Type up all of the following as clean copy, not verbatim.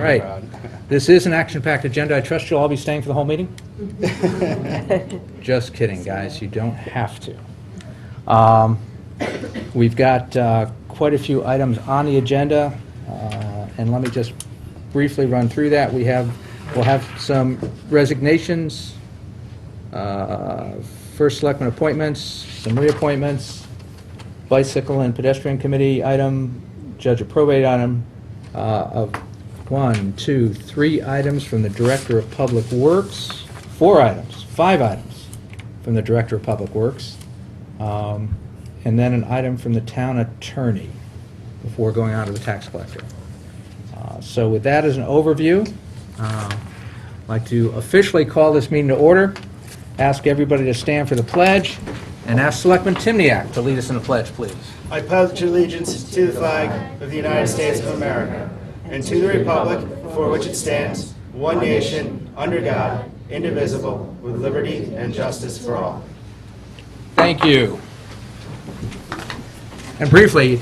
right. proud. This is an action-packed agenda. I trust you'll all be staying for the whole meeting? Just kidding, guys. You don't have to. We've got quite a few items on the agenda, and let me just briefly run through that. We'll have some resignations, first selectman appointments, some reappointments, bicycle and pedestrian committee item, judge of probate item, of 1, 2, 3 items from the Director of Public Works, 5 items from the Director of Public Works, and then an item from the town attorney before going on to the tax collector. So with that as an overview, I'd like to officially call this meeting to order, ask everybody to stand for the pledge, and ask Selectman Timniak to lead us in the pledge, please. I pledge allegiance to the flag of the United States of America and to the republic for which it stands, one nation, under God, indivisible, with liberty and justice for all. Thank you. And briefly,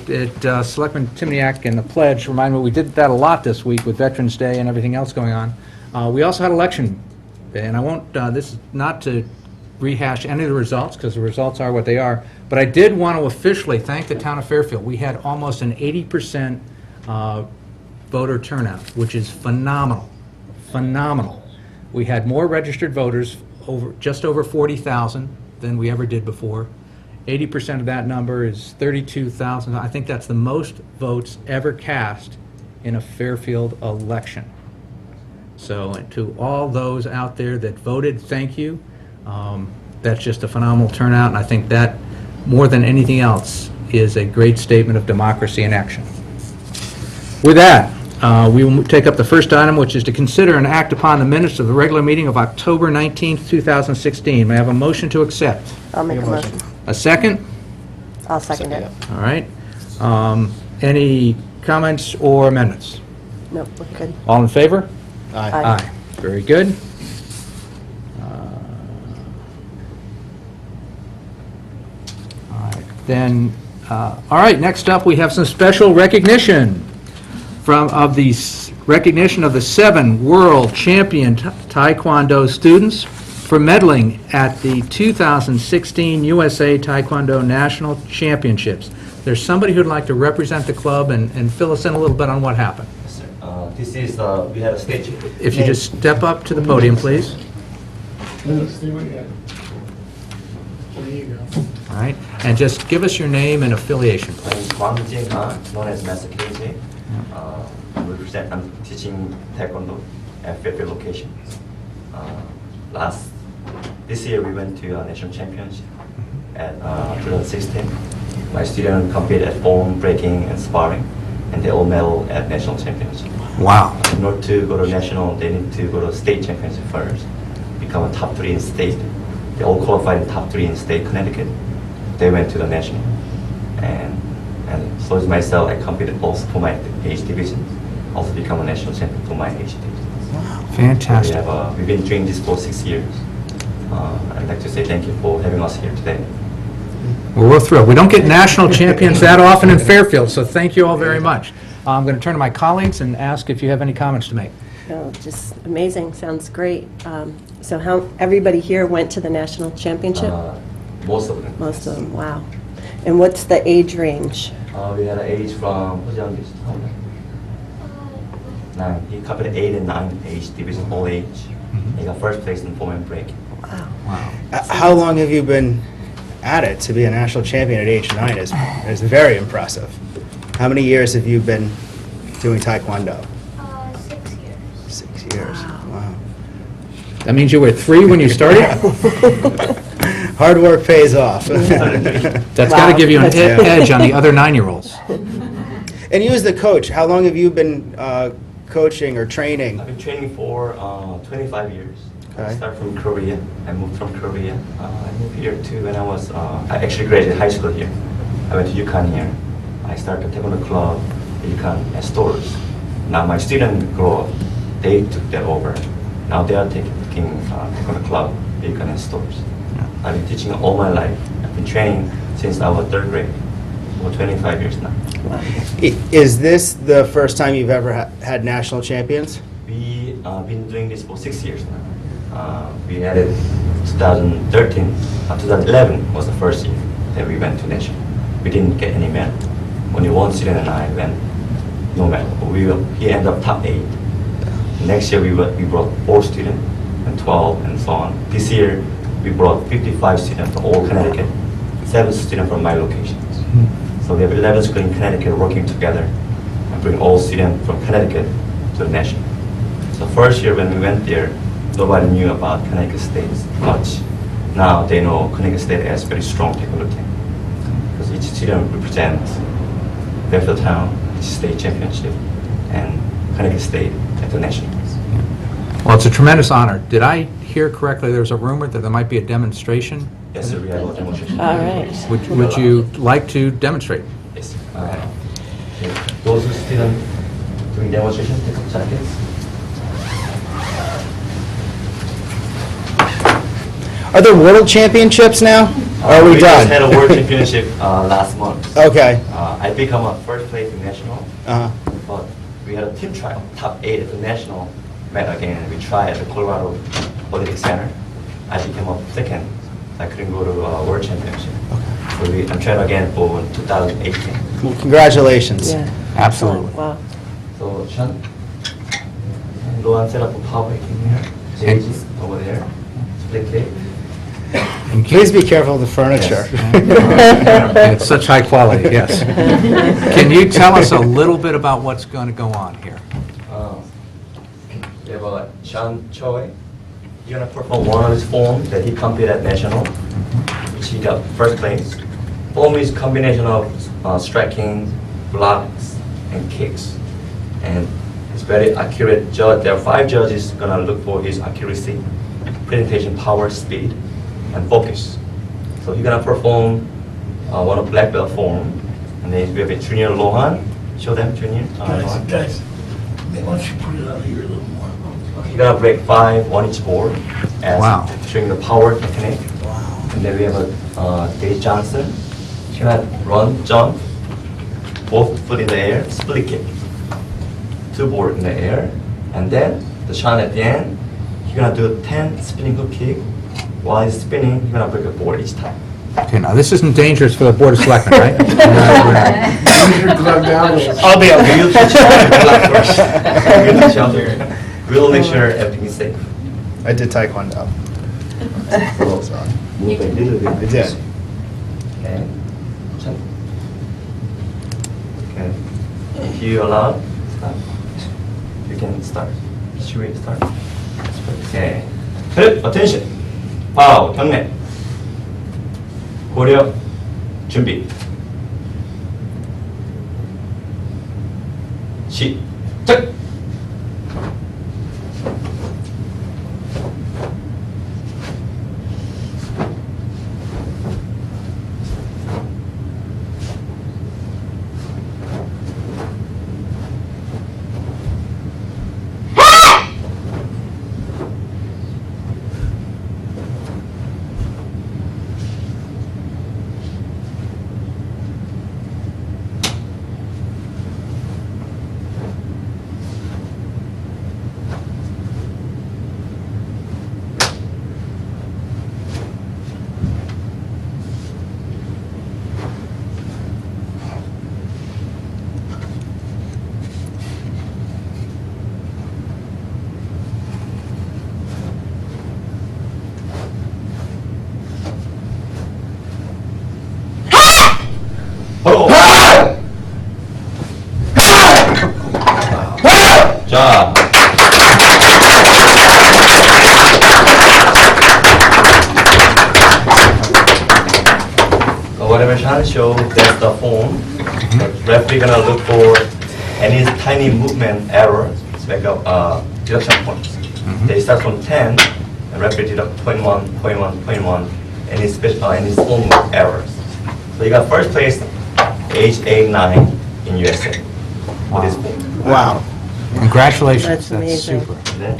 Selectman Timniak and the pledge, remind me, we did that a lot this week with Veterans Day and everything else going on. We also had election day, and I won't, this is not to rehash any of the results, because the results are what they are, but I did want to officially thank the town of Fairfield. We had almost an 80% voter turnout, which is phenomenal, phenomenal. We had more registered voters, just over 40,000 than we ever did before. 80% of that number is 32,000. I think that's the most votes ever cast in a Fairfield election. So to all those out there that voted, thank you. That's just a phenomenal turnout, and I think that, more than anything else, is a great statement of democracy in action. With that, we will take up the first item, which is to consider and act upon the minutes of the regular meeting of October 19th, 2016. May I have a motion to accept? I'll make a motion. A second? I'll second it. All right. Any comments or amendments? No, we're good. All in favor? Aye. Aye. Very good. All right, then, all right, next up, we have some special recognition of the recognition of the 7 world champion Taekwondo students for medaling at the 2016 USA Taekwondo National Championships. There's somebody who'd like to represent the club and fill us in a little bit on what happened. This is, we have a stage. If you just step up to the podium, please. All right, and just give us your name and affiliation, please. I'm Kwang Jin Han, known as Master KJ. I'm teaching Taekwondo at Fairfield location. This year we went to a national championship at 2016. My students competed at form, breaking, and sparring, and they all medal at national championship. Wow. In order to go to national, they need to go to state championship first, become a top 3 in state. They all qualified in top 3 in state Connecticut. They went to the national, and so as myself, I competed also for my age division, also become a national champion for my age division. Wow. Fantastic. We've been doing this for 6 years. I'd like to say thank you for having us here today. Well, we're thrilled. We don't get national champions that often in Fairfield, so thank you all very much. I'm going to turn to my colleagues and ask if you have any comments to make. Oh, just amazing. Sounds great. So how everybody here went to the national championship? Most of them. Most of them. Wow. And what's the age range? We had an age from, who's youngest? 9. He competed 8 and 9 age division, all age. He got first place in form and break. Wow. Wow. How long have you been at it? To be a national champion at age 9 is very impressive. How many years have you been doing Taekwondo? 6 years. 6 years. Wow. That means you were 3 when you started? Hard work pays off. That's got to give you an edge on the other 9-year-olds. And you as the coach, how long have you been coaching or training? I've been training for 25 years. I Okay. started from Korea. I moved from Korea. I moved here too when I actually graduated high school here. I went to UConn here. I started a Taekwondo club at UConn at stores. Now my students grow up. They took that over. Now they are taking Taekwondo club at UConn at stores. I've been teaching all my life. I've been training since I was 3rd grade. over 25 years now. Is this the first time you've ever had national champions? We been doing this for 6 years now. We had it 2013, 2011 was the first year that we went to national. We didn't get any medal. Only one student and I went, no medal. He ended up top 8. Next year we brought 4 students and 12 and so on. This year we brought 55 students from all Connecticut, 7 students from my locations. So we have 11 schools in Connecticut working together and bring all students from Connecticut to the national. So first year when we went there, nobody knew about Connecticut State much. Now they know Connecticut State has very strong technical team because each student represents Fairfield Town, each state championship, and Connecticut State at the nationals. Well, it's a tremendous honor. Did I hear correctly, there's a rumor that there might be a demonstration? Yes, sir, we have a demonstration. All right. Would you like to demonstrate? Yes. Okay. Those who students doing demonstration, take up jackets. Are there world championships now? Or are we just done? had a world championship last month. Okay. I become a first place in national, Uh-huh. but we had a team trial, top 8 at the national, met again. We tried at the Colorado Olympic Center. I became a second. I couldn't go to world championship. So I'm trying again for 2018. Well, congratulations. Yeah. Absolutely. Wow. So Sean, Luan set up a public in here. JG over there. Split cake. Please be careful of the furniture. And it's such high quality, yes. Can you tell us a little bit about what's going to go on here? We have Sean Choi. He's gonna perform one of his forms that he competed at national, which he got first place. Form is combination of striking, blocks, and kicks, and it's very accurate. There are 5 judges gonna look for his accuracy, presentation power, speed, and focus. So he's gonna perform one of black belt form, and then we have a junior Lohan. Show them, junior. Lohan. Guys, why don't you put it out here a little more? You're gonna break 5 on each board as Wow. showing the power technique. And then we have Dave Johnson. He's gonna run, jump, both foot in the air, split kick. 2 board in the air. And then the shot at the end, he's gonna do 10 spinning hook kick. While he's spinning, he's gonna break a board each time. Okay, now this isn't dangerous for the Board of Selectmen, right? I'll be okay. We'll teach you how to block first. We'll teach you how to- We'll make sure everything is safe. I did Taekwondo. Move a little bit. I did. Okay. Jump. Okay. If you allow, stop. You can start. Should we start? Okay. Hit, attention. 파워, 경례. 고려, 준비. 시작. 자. Whatever Sean showed, that's the form. The referee gonna look for any tiny movement error, it's like a deduction points. They start from 10, and referee deduct 0.1, 0.1, 0.1, any special, any small move errors. So you got first place, age 8-9 in USA with this form. Wow. Congratulations. That's amazing. super. And then,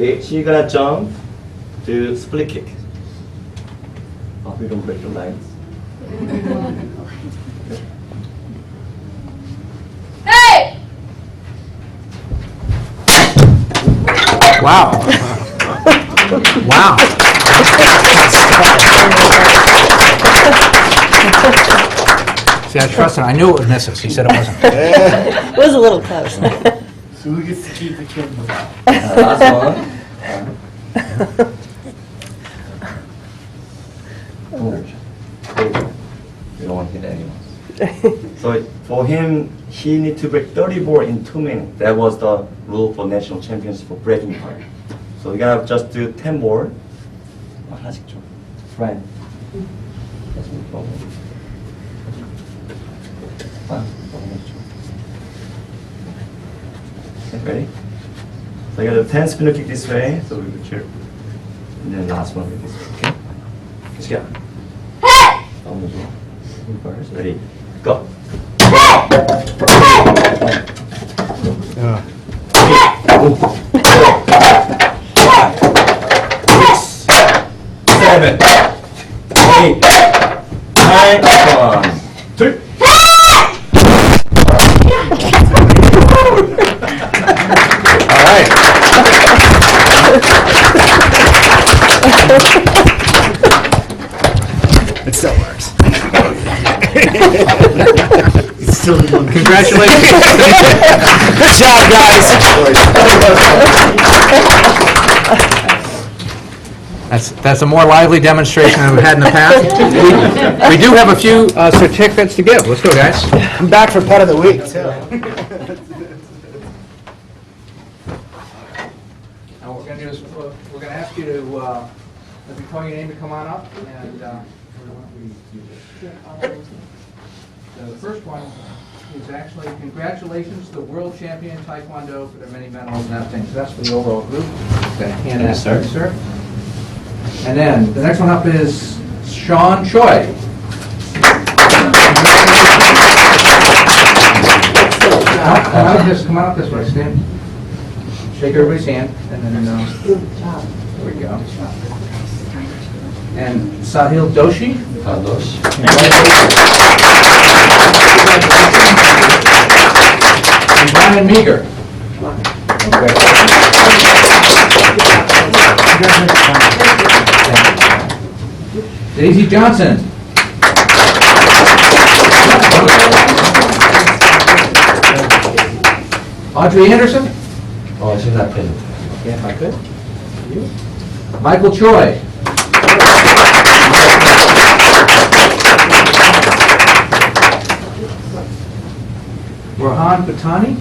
Okay, she gonna jump to split kick. Oh, we don't break the lines. Hey! Wow. Wow. See, I trusted him. I knew it would miss us. He said it wasn't. It was a little close. So who gets to keep the kid? Last one. We don't want to hit anyone. So for him, he need to break 30 ball in 2 minutes. That was the rule for national championship for breaking time. So we gotta just do 10 ball. 하나씩 좀. Right. That's no problem. Okay, ready? So you got a 10 spinner kick this way, so we put here. And then last one with this way, okay? Let's go. Down first, ready, go. Seven, 8, 9, 1, 2. All right. It still works. It's still the one. Congratulations. Good job, guys. That's a more lively demonstration than we've had in the past. We do have a few certificates to give. Let's go, guys. I'm back for pet of the week, too. Now, what we're going to do is we're going to ask you to, as we call your name, to come on up. And why don't we do this? The first one is actually congratulations to the world champion Taekwondo for their many medals and everything. So that's for the overall group. Going to hand that to you, sir. And then the next one up is Sean Choi. Come on up this way, stand. Shake everybody's hand, and then, there we go. And Sahil Doshi. And Brian Meager. Daisy Johnson. Audrey Anderson. Oh, she's not playing. Yeah, if I could. Michael Choi. Rohan Patani.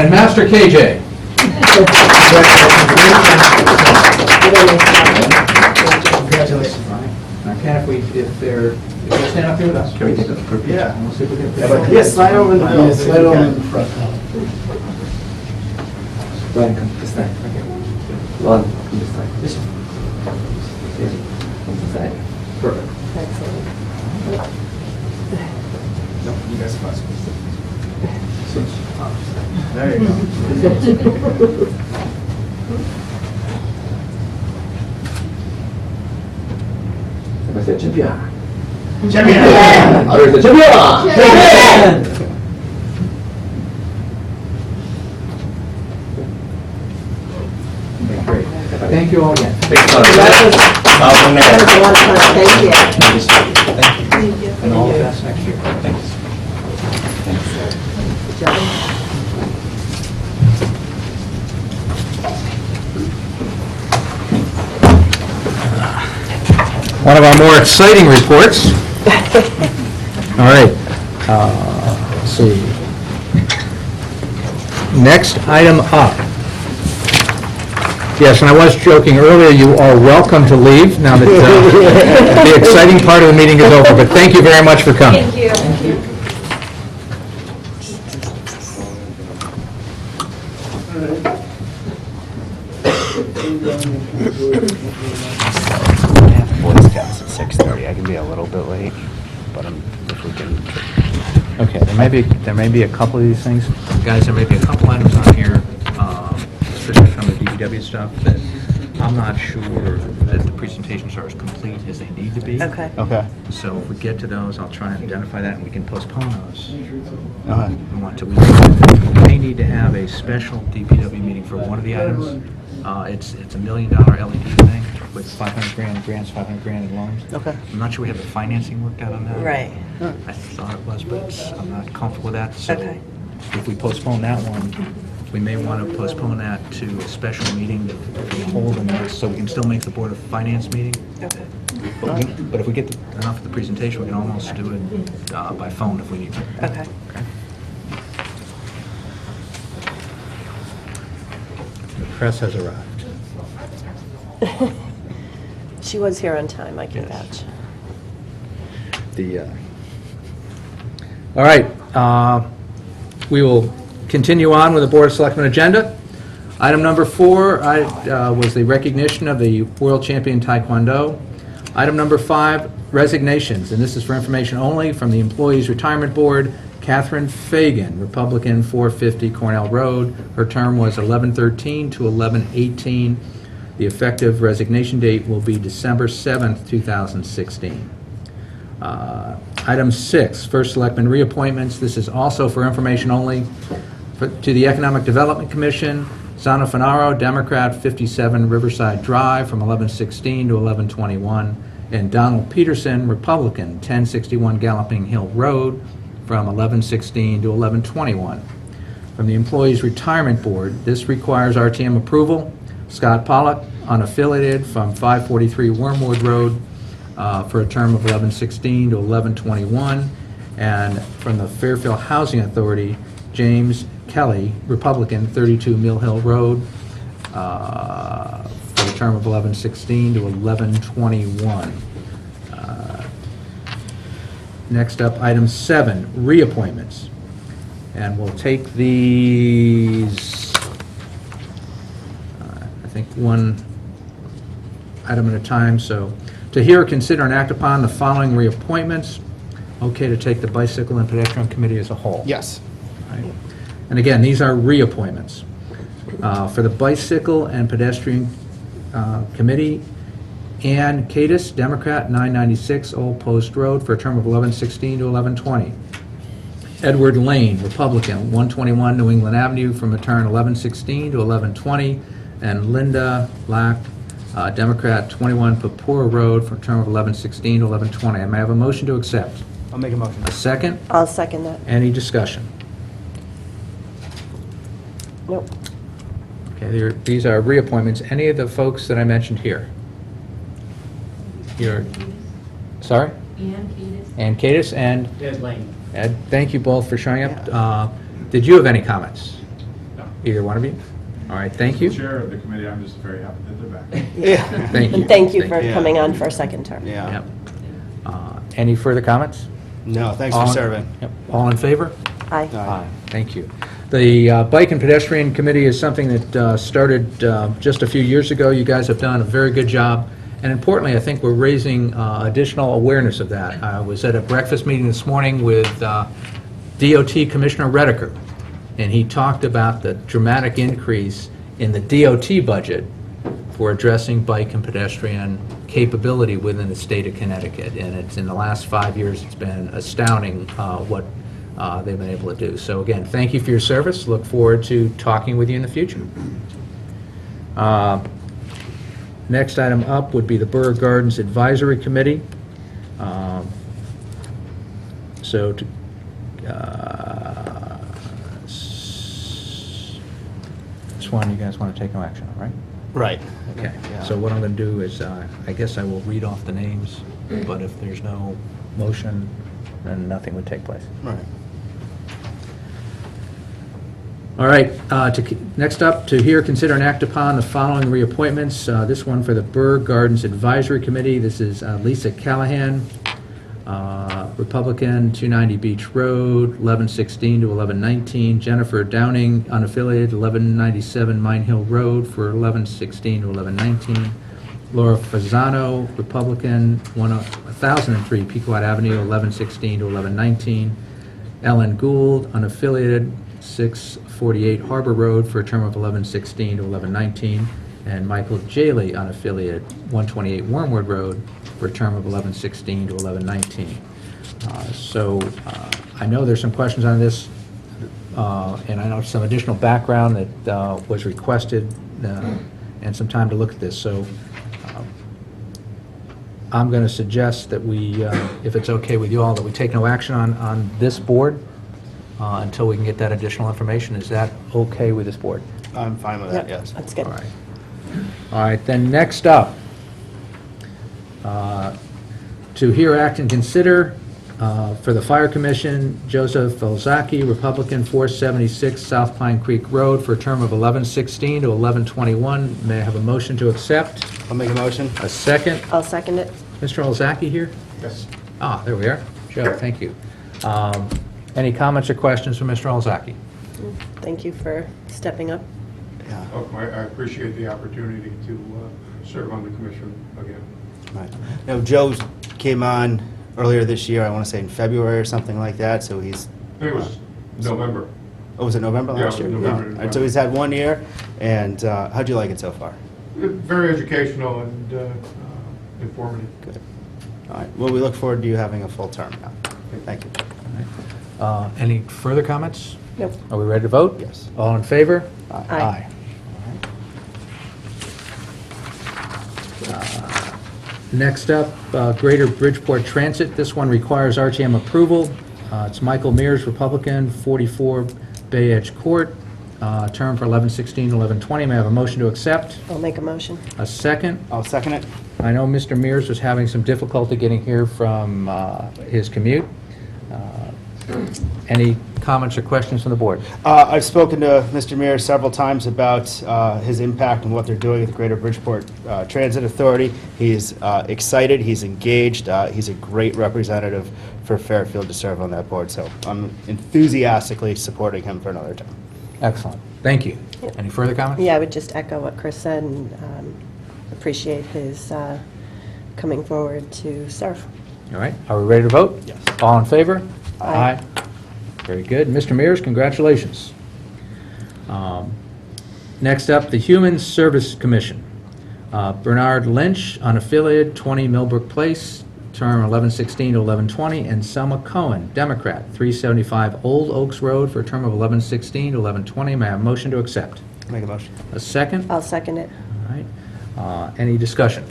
And Master KJ. Congratulations, Brian. Now, Ken, if they'll stand up here with us. Can we take a quick picture? Yeah. And we'll see if we can. Yeah, slide over in the middle. Slide over in the front. Brian, come this side. Okay. Ron, come this side. This one. Yeah. Come this side. Perfect. Excellent. No, you guys must. There you go. Everybody say champion. Champion! Others say champion. Okay, great. Thank you all again. Thanks a lot. That was a lot of fun. Thank you. And all the best next year. Thanks. Good job. One of our more exciting reports. All right. Let's see. Next item up. Yes, and I was joking earlier, you are welcome to leave now that the exciting part of the meeting is over, but thank you very much for coming. Thank you. Boy Scouts at 6:30. I can be a little bit late, but if we can. Okay. There may be a couple of these things. Guys, there may be a couple items on here, especially from the DPW stuff, that I'm not sure that the presentations are as complete as they need to be. Okay. Okay. So if we get to those, I'll try and identify that, and we can postpone those. Okay. We want to, we may need to have a special DPW meeting for one of the items. It's a $1 million LED thing with 500 grand grants, 500 grand in loans. Okay. I'm not sure we have the financing worked out on that. Right. I thought it was, but I'm not comfortable with that. So Okay. if we postpone that one, we may want to postpone that to a special meeting that we hold in this, so we can still make the Board of Finance meeting. Okay. But if we get enough of the presentation, we can almost do it by phone if we need to. Okay. The press has arrived. She was here on time, I can Yes. vouch. All right, we will continue on with the Board of Selectmen agenda. Item number 4 was the recognition of the World Champion Taekwondo. Item number 5, resignations, and this is for information only from the Employees Retirement Board. Catherine Fagan, Republican, 450 Cornell Road. Her term was 11/13 to 11/18. The effective resignation date will be December 7th, 2016. Item 6, First Selectman reappointments. This is also for information only. To the Economic Development Commission, Zana Fanaro, Democrat, 57 Riverside Drive, from 11/16 to 11/21. And Donald Peterson, Republican, 1061 Galloping Hill Road, from 11/16 to 11/21. From the Employees Retirement Board, this requires RTM approval. Scott Pollock, unaffiliated, from 543 Wormwood Road, for a term of 11/16 to 11/21. And from the Fairfield Housing Authority, James Kelly, Republican, 32 Mill Hill Road, for a term of 11/16 to 11/21. Next up, item 7, reappointments. And we'll take these, I think, one item at a time. So, to hear, consider, and act upon the following reappointments. Okay to take the Bicycle and Pedestrian Committee as a whole? Yes. Right. And again, these are reappointments. For the Bicycle and Pedestrian Committee, Ann Cadis, Democrat, 996 Old Post Road, for a term of 11/16 to 11/20. Edward Lane, Republican, 121 New England Avenue, from a term 11/16 to 11/20. And Linda Black, Democrat, 21 Papua Road, for a term of 11/16 to 11/20. I may have a motion to accept. I'll make a motion. A second? I'll second that. Any discussion? Nope. Okay, these are reappointments. Any of the folks that I mentioned here? Here. Sorry? Ann Cadis and Ed Lane. Ed. Thank you both for showing up. Did you have any comments? No. Either one of you? All right, thank you. Chair of the committee, I'm just very happy that they're back. Yeah. Thank you. And thank you for you. coming on for a second term. Yeah. Yep. Any further comments? No, thanks for All- serving. Yep. All in favor? Aye. Aye. Thank you. The Bike and Pedestrian Committee is something that started just a few years ago. You guys have done a very good job, and importantly, I think we're raising additional awareness of that. I was at a breakfast meeting this morning with DOT Commissioner Redeker, and he talked about the dramatic increase in the DOT budget for addressing bike and pedestrian capability within the state of Connecticut. And it's, in the last 5 years, it's been astounding what they've been able to do. So again, thank you for your service. Look forward to talking with you in the future. Next item up would be the Borough Gardens Advisory Committee. So, this one you guys want to take no action on, right? Right. Okay, Yeah. so what I'm going to do is, I guess I will read off the names, but if there's no motion, then nothing would take place. Right. All right, next up, to hear, consider, and act upon the following reappointments. This one for the Burr Gardens Advisory Committee. This is Lisa Callahan, Republican, 290 Beach Road, 11/16 to 11/19. Jennifer Downing, unaffiliated, 1197 Mine Hill Road, for 11/16 to 11/19. Laura Fasano, Republican, 1003 Pequot Avenue, 11/16 to 11/19. Ellen Gould, unaffiliated, 648 Harbor Road, for a term of 11/16 to 11/19, and Michael Jaley, unaffiliated, 128 Wormwood Road, for a term of 11/16 to 11/19. I know there's some questions on this, and I know some additional background that was requested, and some time to look at this. So I'm going to suggest that we, if it's okay with you all, that we take no action on this board until we can get that additional information. Is that okay with this board? I'm fine with that, Yep, yes. that's good. All right. All right, then next up, to hear, act, and consider for the Fire Commission, Joseph Felzaki, Republican, 476 South Pine Creek Road, for a term of 11/16 to 11/21. May I have a motion to accept? I'll make a motion. A second? I'll second it. Mr. Felzaki here? Yes. Ah, there we are. Joe, thank you. Any comments or questions from Mr. Felzaki? Thank you for stepping up. Yeah, Oh, I appreciate the opportunity to serve on the commission again. right. Now, Joe came on earlier this year, I want to say in February or something like that, so he's, I think it was November. oh, was it November Yeah, last year? November. All right, so he's had 1 year, and how'd you like it so far? Very educational and informative. Good. All right, well, we look forward to you having a full term now. Thank you. Any further comments? Nope. Are we ready to vote? Yes. All in favor? Aye. Next up, Greater Bridgeport Transit. This one requires RTM approval. It's Michael Mears, Republican, 44 Bay Edge Court, term for 11/16 to 11/20. May I have a motion to accept? I'll make a motion. A second? I'll second it. I know Mr. Mears was having some difficulty getting here from his commute. Any comments or questions from the board? I've spoken to Mr. Mears several times about his impact and what they're doing at the Greater Bridgeport Transit Authority. He's excited, he's engaged, he's a great representative for Fairfield to serve on that board, so I'm enthusiastically supporting him for another term. Excellent. Thank you. Any further comments? Yeah, I would just echo what Chris said and appreciate his coming forward to serve. All right, are we ready to vote? Yes. All in favor? Aye. Very good. Mr. Mears, congratulations. Next up, the Human Service Commission. Bernard Lynch, unaffiliated, 20 Millbrook Place, term 11/16 to 11/20, and Selma Cohen, Democrat, 375 Old Oaks Road, for a term of 11/16 to 11/20. May I have a motion to accept? Make a motion. A second? I'll second it. All right. Any discussion?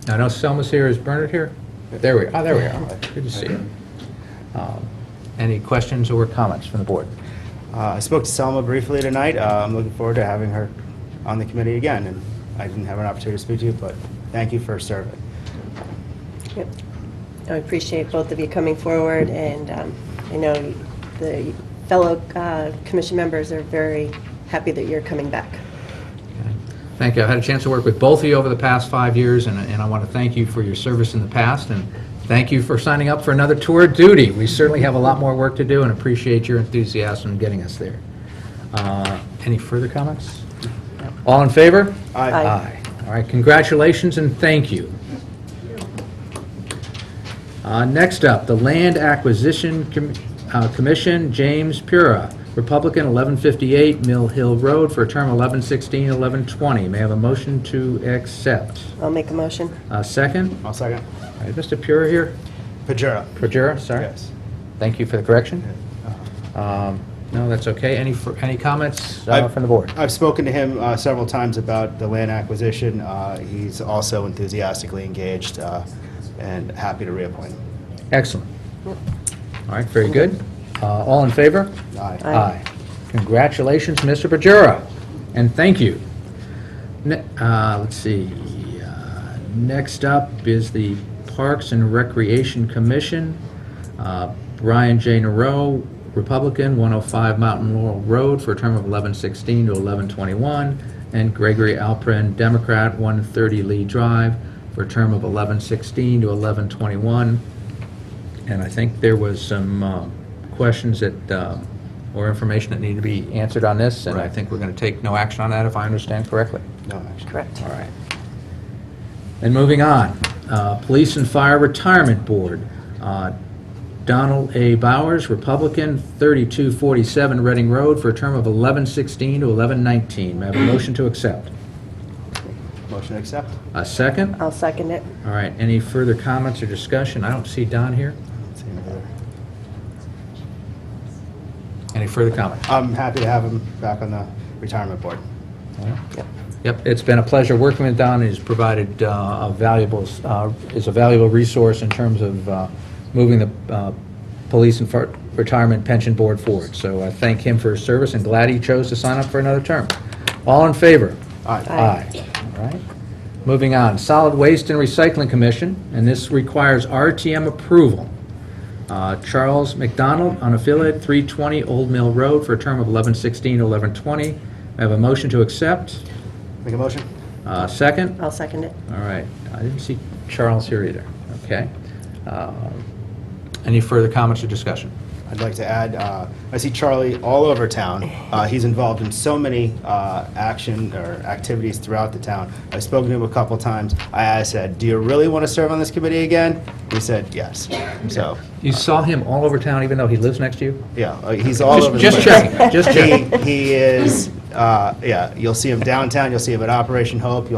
I know Selma's here. Is Bernard here? There we are. Oh, there we are. Good to see you. Any questions or comments from the board? I spoke to Selma briefly tonight. I'm looking forward to having her on the committee again, and I didn't have an opportunity to speak to you, but thank you for serving. Yep. I appreciate both of you coming forward, and I know the fellow commission members are very happy that you're coming back. Thank you. I've had a chance to work with both of you over the past 5 years, and I want to thank you for your service in the past, and thank you for signing up for another tour of duty. We certainly have a lot more work to do and appreciate your enthusiasm in getting us there. Any further comments? All in favor? Aye. Aye. All right, congratulations and thank you. Next up, the Land Acquisition Commission, James Pura, Republican, 1158 Mill Hill Road, for a term 11/16, 11/20. May I have a motion to accept? I'll make a motion. Second? I'll second. All right, Mr. Pura here? Pajura. Pajura, sorry? Yes. Thank you for the correction. No, that's okay. Any comments from the board? I've spoken to him several times about the land acquisition. He's also enthusiastically engaged and happy to reappoint him. Excellent. All right, very good. All in favor? Aye. Aye. Congratulations, Mr. Pajura, and thank you. Let's see. Next up is the Parks and Recreation Commission. Brian J. Nareau, Republican, 105 Mountain Laurel Road, for a term of 11/16 to 11/21, and Gregory Alprin, Democrat, 130 Lee Drive, for a term of 11/16 to 11/21. And I think there was some questions that, or information that needed to be answered on this, and I think we're going to take no action on that, if I understand correctly. No action. Correct. All right. And moving on, Police and Fire Retirement Board. Donald A. Bowers, Republican, 3247 Reading Road, for a term of 11/16 to 11/19. May I have a motion to accept? Motion to accept. A second? I'll second it. All right, any further comments or discussion? I don't see Don here. Any further comment? I'm happy to have him back on the retirement board. Yep, it's been a pleasure working with Don. He's provided is a valuable resource in terms of moving the Police and Retirement Pension Board forward. So I thank him for his service and glad he chose to sign up for another term. All in favor? Aye. Aye. All right. Moving on, Solid Waste and Recycling Commission, and this requires RTM approval. Charles McDonald, unaffiliated, 320 Old Mill Road, for a term of 11/16 to 11/20. I have a motion to accept. Make a motion? Second? I'll second it. All right. I didn't see Charles here either. Okay. Any further comments or discussion? I'd like to add, I see Charlie all over town. He's involved in so many action or activities throughout the town. I've spoken to him a couple times. I said, "Do you really want to serve on this committee again?" He said, "Yes." So, You saw him all over town, even though he lives next to you? yeah, he's all over the Just place. checking, just checking. He is, yeah, you'll see him downtown, you'll see him at Operation Hope,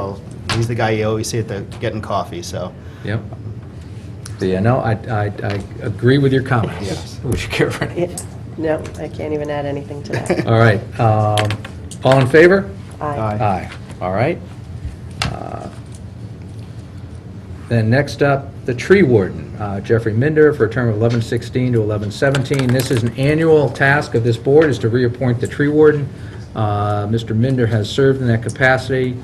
he's the guy you always see at the getting coffee, so. Yep. So, yeah, no, I agree with your comments. Yes. Would you care for any? No, I can't even add anything to that. All right. All in favor? Aye. Aye. All right. Then next up, the tree warden, Jeffrey Minder, for a term of 11/16 to 11/17. This is an annual task of this board, is to reappoint the tree warden. Mr. Minder has served in that capacity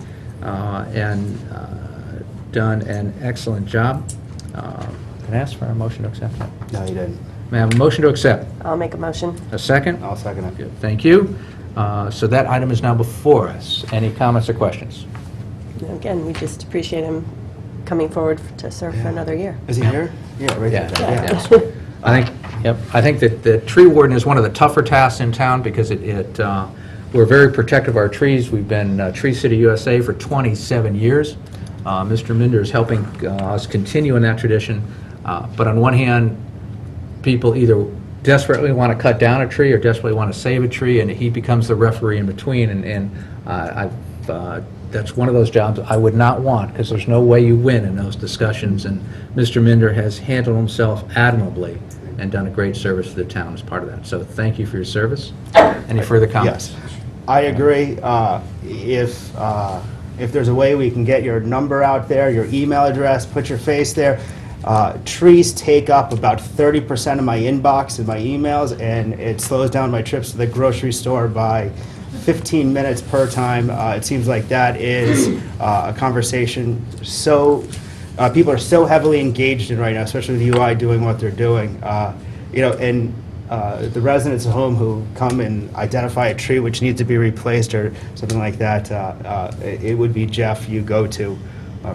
and done an excellent job. Can I ask for a motion to accept that? No, you didn't. May I have a motion to accept? I'll make a motion. A second? I'll second it. Good, thank you. So that item is now before us. Any comments or questions? Again, we just appreciate him coming forward to serve for another year. Is he here? Yeah, right there. Yes. I think that the tree warden is one of the tougher tasks in town because we're very protective of our trees. We've been Tree City USA for 27 years. Mr. Minder is helping us continue in that tradition. But on one hand, people either desperately want to cut down a tree or desperately want to save a tree, and he becomes the referee in between. And that's one of those jobs I would not want, because there's no way you win in those discussions. And Mr. Minder has handled himself admirably and done a great service for the town as part of that. So thank you for your service. Any further comments? Yes, I agree. If there's a way we can get your number out there, your email address, put your face there. Trees take up about 30% of my inbox and my emails, and it slows down my trips to the grocery store by 15 minutes per time. It seems like that is a conversation people are so heavily engaged in right now, especially with UI doing what they're doing. And the residents at home who come and identify a tree which needs to be replaced or something like that, it would be Jeff you go to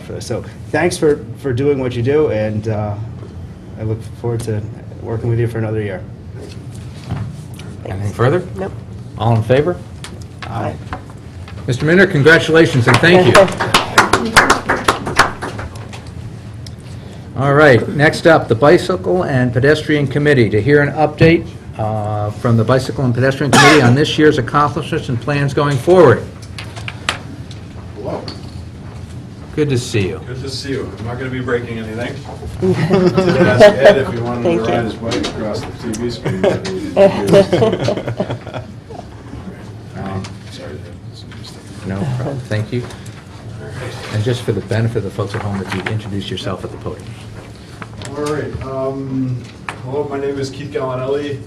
for this. So thanks for doing what you do, and I look forward to working with you for another year. Anything further? Nope. All in favor? Aye. Mr. Minder, congratulations and thank you. All right, next up, the Bicycle and Pedestrian Committee. To hear an update from the Bicycle and Pedestrian Committee on this year's accomplishments and plans going forward. Hello. Good to see you. Good to see you. I'm not going to be breaking anything. Ask Ed if he wanted Thank to you. ride his bike across the TV screen. Sorry, that's interesting. No problem, thank you. And just for the benefit of the folks at home, if you'd introduce yourself at the podium. All right. Hello, my name is Keith Gallinelli,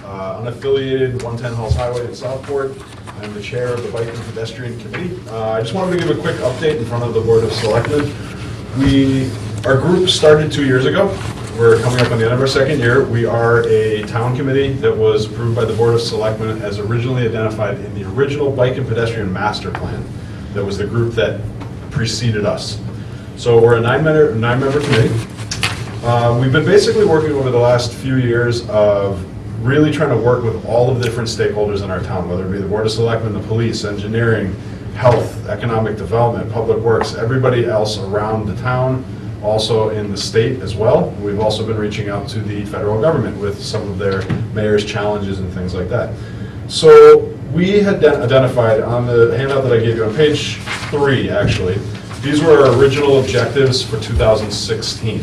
unaffiliated 110 Halls Highway in Southport. I'm the chair of the Bike and Pedestrian Committee. I just wanted to give a quick update in front of the Board of Selectmen. Our group started 2 years ago. We're coming up on the end of our second year. We are a town committee that was approved by the Board of Selectmen as originally identified in the original Bike and Pedestrian Master Plan. That was the group that preceded us. So we're a nine-member committee. We've been basically working over the last few years of really trying to work with all of the different stakeholders in our town, whether it be the Board of Selectmen, the police, engineering, health, economic development, public works, everybody else around the town, also in the state as well. We've also been reaching out to the federal government with some of their mayor's challenges and things like that. So we had identified on the handout that I gave you on page 3, actually, these were our original objectives for 2016.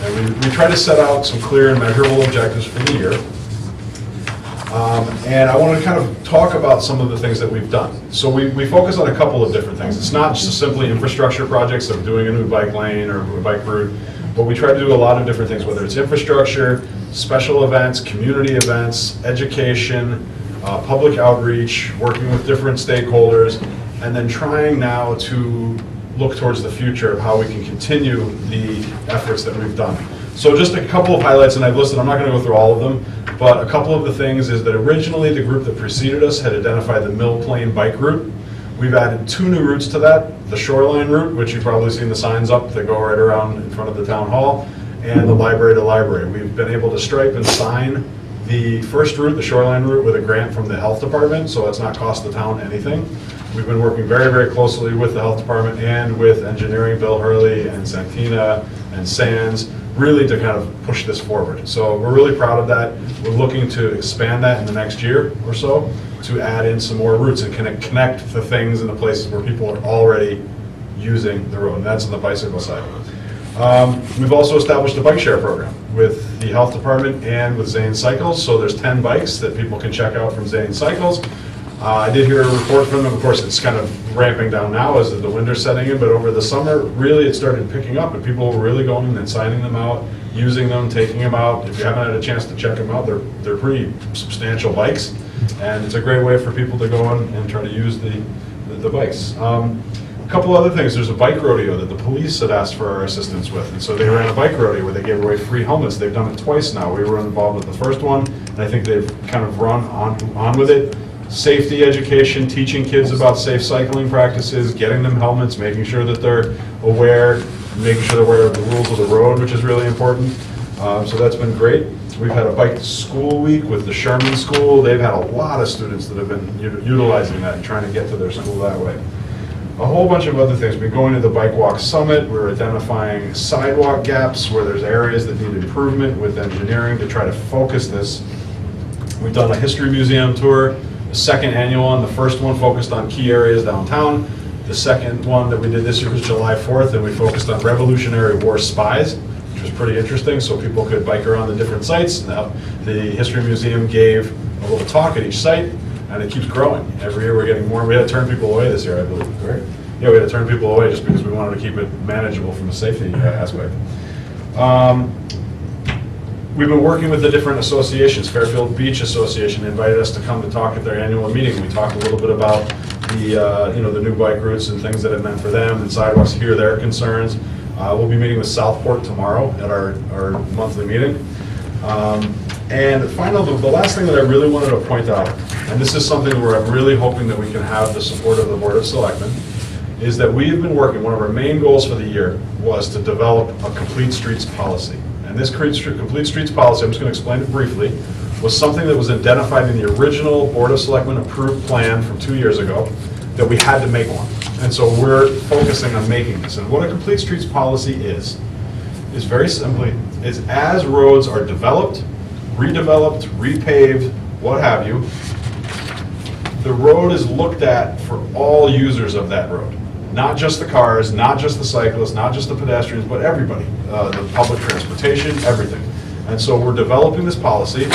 And we tried to set out some clear and measurable objectives for the year. And I want to kind of talk about some of the things that we've done. So we focus on a couple of different things. It's not just simply infrastructure projects of doing a new bike lane or a bike route, but we try to do a lot of different things, whether it's infrastructure, special events, community events, education, public outreach, working with different stakeholders, and then trying now to look towards the future of how we can continue the efforts that we've done. So just a couple of highlights, and I've listed, I'm not going to go through all of them, but a couple of the things is that originally the group that preceded us had identified the Mill Plain bike route. We've added 2 new routes to that, the Shoreline route, which you've probably seen the signs up that go right around in front of the town hall, and the library to library. We've been able to stripe and sign the first route, the Shoreline route, with a grant from the health department, so it's not cost the town anything. We've been working very, very closely with the health department and with engineering, Bill Hurley and Santina and Sands, really to kind of push this forward. So we're really proud of that. We're looking to expand that in the next year or so to add in some more routes and connect the things in the places where people are already using the road, and that's on the bicycle side. We've also established a bike share program with the health department and with Zane Cycles, so there's 10 bikes that people can check out from Zane Cycles. I did hear a report from them. Of course, it's kind of ramping down now as the winter's setting in, but over the summer, really it started picking up, and people were really going and signing them out, using them, taking them out. If you haven't had a chance to check them out, they're pretty substantial bikes, and it's a great way for people to go in and try to use the bikes. A couple other things. There's a bike rodeo that the police had asked for our assistance with, and so they ran a bike rodeo where they gave away free helmets. They've done it twice now. We were involved with the first one, and I think they've kind of run on with it. Safety education, teaching kids about safe cycling practices, getting them helmets, making sure that they're aware, making sure they're aware of the rules of the road, which is really important. So that's been great. We've had a bike to school week with the Sherman School. They've had a lot of students that have been utilizing that and trying to get to their school that way. A whole bunch of other things. We've been going to the Bike Walk Summit. We're identifying sidewalk gaps where there's areas that need improvement with engineering to try to focus this. We've done a history museum tour, the second annual one. The first one focused on key areas downtown. The second one that we did this year was July 4th, and we focused on Revolutionary War spies, which was pretty interesting, so people could bike around the different sites. Now, the History Museum gave a little talk at each site, and it keeps growing. Every year we're getting more. We had to turn people away this year, I believe, right? Yeah, we had to turn people away just because we wanted to keep it manageable from a safety aspect. We've been working with the different associations. Fairfield Beach Association invited us to come to talk at their annual meeting. We talked a little bit about the new bike routes and things that it meant for them, and sidewalks, hear their concerns. We'll be meeting with Southport tomorrow at our monthly meeting. And finally, the last thing that I really wanted to point out, and this is something where I'm really hoping that we can have the support of the Board of Selectmen, is that we have been working, one of our main goals for the year was to develop a complete streets policy. And this complete streets policy, I'm just going to explain it briefly, was something that was identified in the original Board of Selectmen approved plan from 2 years ago, that we had to make one. And so we're focusing on making this. And what a complete streets policy is very simply, is as roads are developed, redeveloped, repaved, what have you, the road is looked at for all users of that road. Not just the cars, not just the cyclists, not just the pedestrians, but everybody, the public transportation, everything. And so we're developing this policy.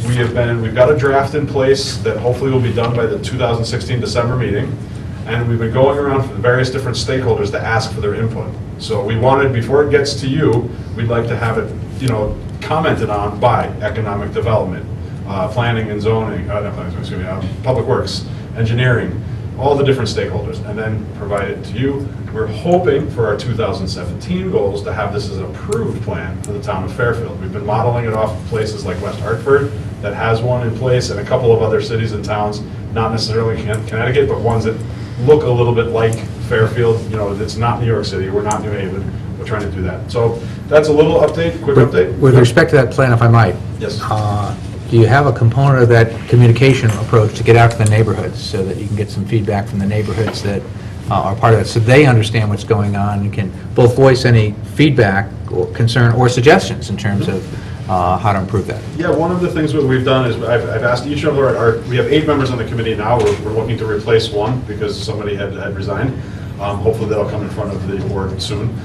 We've got a draft in place that hopefully will be done by the 2016 December meeting. And we've been going around for the various different stakeholders to ask for their input. So we wanted, before it gets to you, we'd like to have it, commented on by economic development, planning and zoning, public works, engineering, all the different stakeholders, and then provide it to you. We're hoping for our 2017 goals to have this as an approved plan for the town of Fairfield. We've been modeling it off of places like West Hartford that has one in place, and a couple of other cities and towns, not necessarily Connecticut, but ones that look a little bit like Fairfield. It's not New York City, we're not New Haven. We're trying to do that. So that's a little update, quick update. With respect to that plan, if I might. Yes. Do you have a component of that communication approach to get out to the neighborhoods so that you can get some feedback from the neighborhoods that are part of it, so they understand what's going on and can both voice any feedback or concern or suggestions in terms of how to improve that. Yeah, one of the things that we've done is I've asked each of we have 8 members on the committee now. We're looking to replace one because somebody had resigned. Hopefully that'll come in front of the board soon.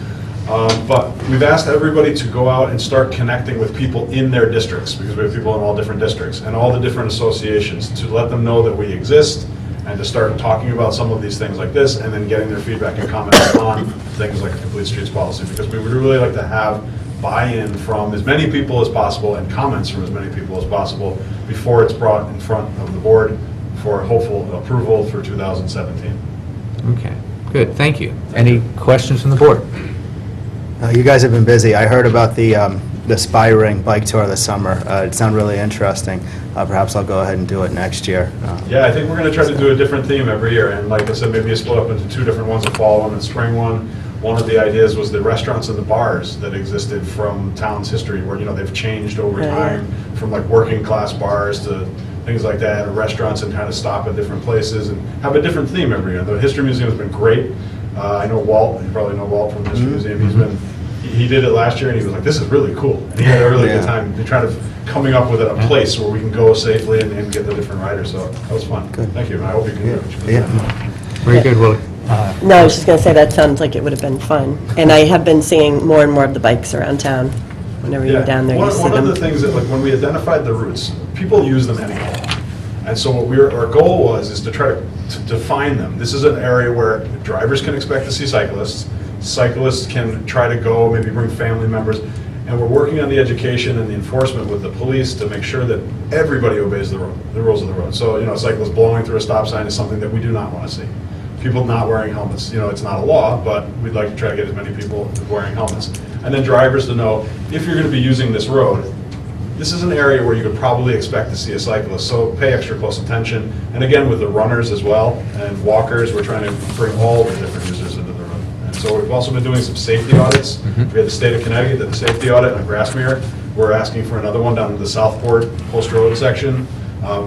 But we've asked everybody to go out and start connecting with people in their districts, because we have people in all different districts and all the different associations, to let them know that we exist and to start talking about some of these things like this, and then getting their feedback and comments on things like a complete streets policy, because we would really like to have buy-in from as many people as possible and comments from as many people as possible before it's brought in front of the board for hopeful approval for 2017. Okay, good, thank you. Any questions from the board? You guys have been busy. I heard about the Spy Ring bike tour this summer. It sounded really interesting. Perhaps I'll go ahead and do it next year. Yeah, I think we're going to try to do a different theme every year, and like I said, maybe split up into 2 different ones, a fall one and spring one. One of the ideas was the restaurants and the bars that existed from town's history, where, they've changed over time, from like working class bars to things like that, or restaurants, and kind of stop at different places and have a different theme every year. The History Museum has been great. I know Walt, you probably know Walt from the History Museum. He did it last year, and he was like, this is really cool. And he had a really good time. He tried to coming up with a place where we can go safely and get the different riders, so that was fun. Good. Thank you, and I hope you can do it. Yeah. Very good, Willie. No, I was just going to say, that sounds like it would have been fun. And I have been seeing more and more of the bikes around town. Whenever you're down there, you see One them. of the things that, like, when we identified the routes, people use them anyhow. And so what our goal was is to try to define them. This is an area where drivers can expect to see cyclists. Cyclists can try to go, maybe bring family members. And we're working on the education and the enforcement with the police to make sure that everybody obeys the rules of the road. So, cyclists blowing through a stop sign is something that we do not want to see. People not wearing helmets, it's not a law, but we'd like to try to get as many people wearing helmets. And then drivers to know, if you're going to be using this road, this is an area where you could probably expect to see a cyclist, so pay extra close attention. And again, with the runners as well, and walkers, we're trying to bring all the different users into the road. And so we've also been doing some safety audits. We had the state of Connecticut did the safety audit on Grassmere. We're asking for another one down in the Southport Post Road section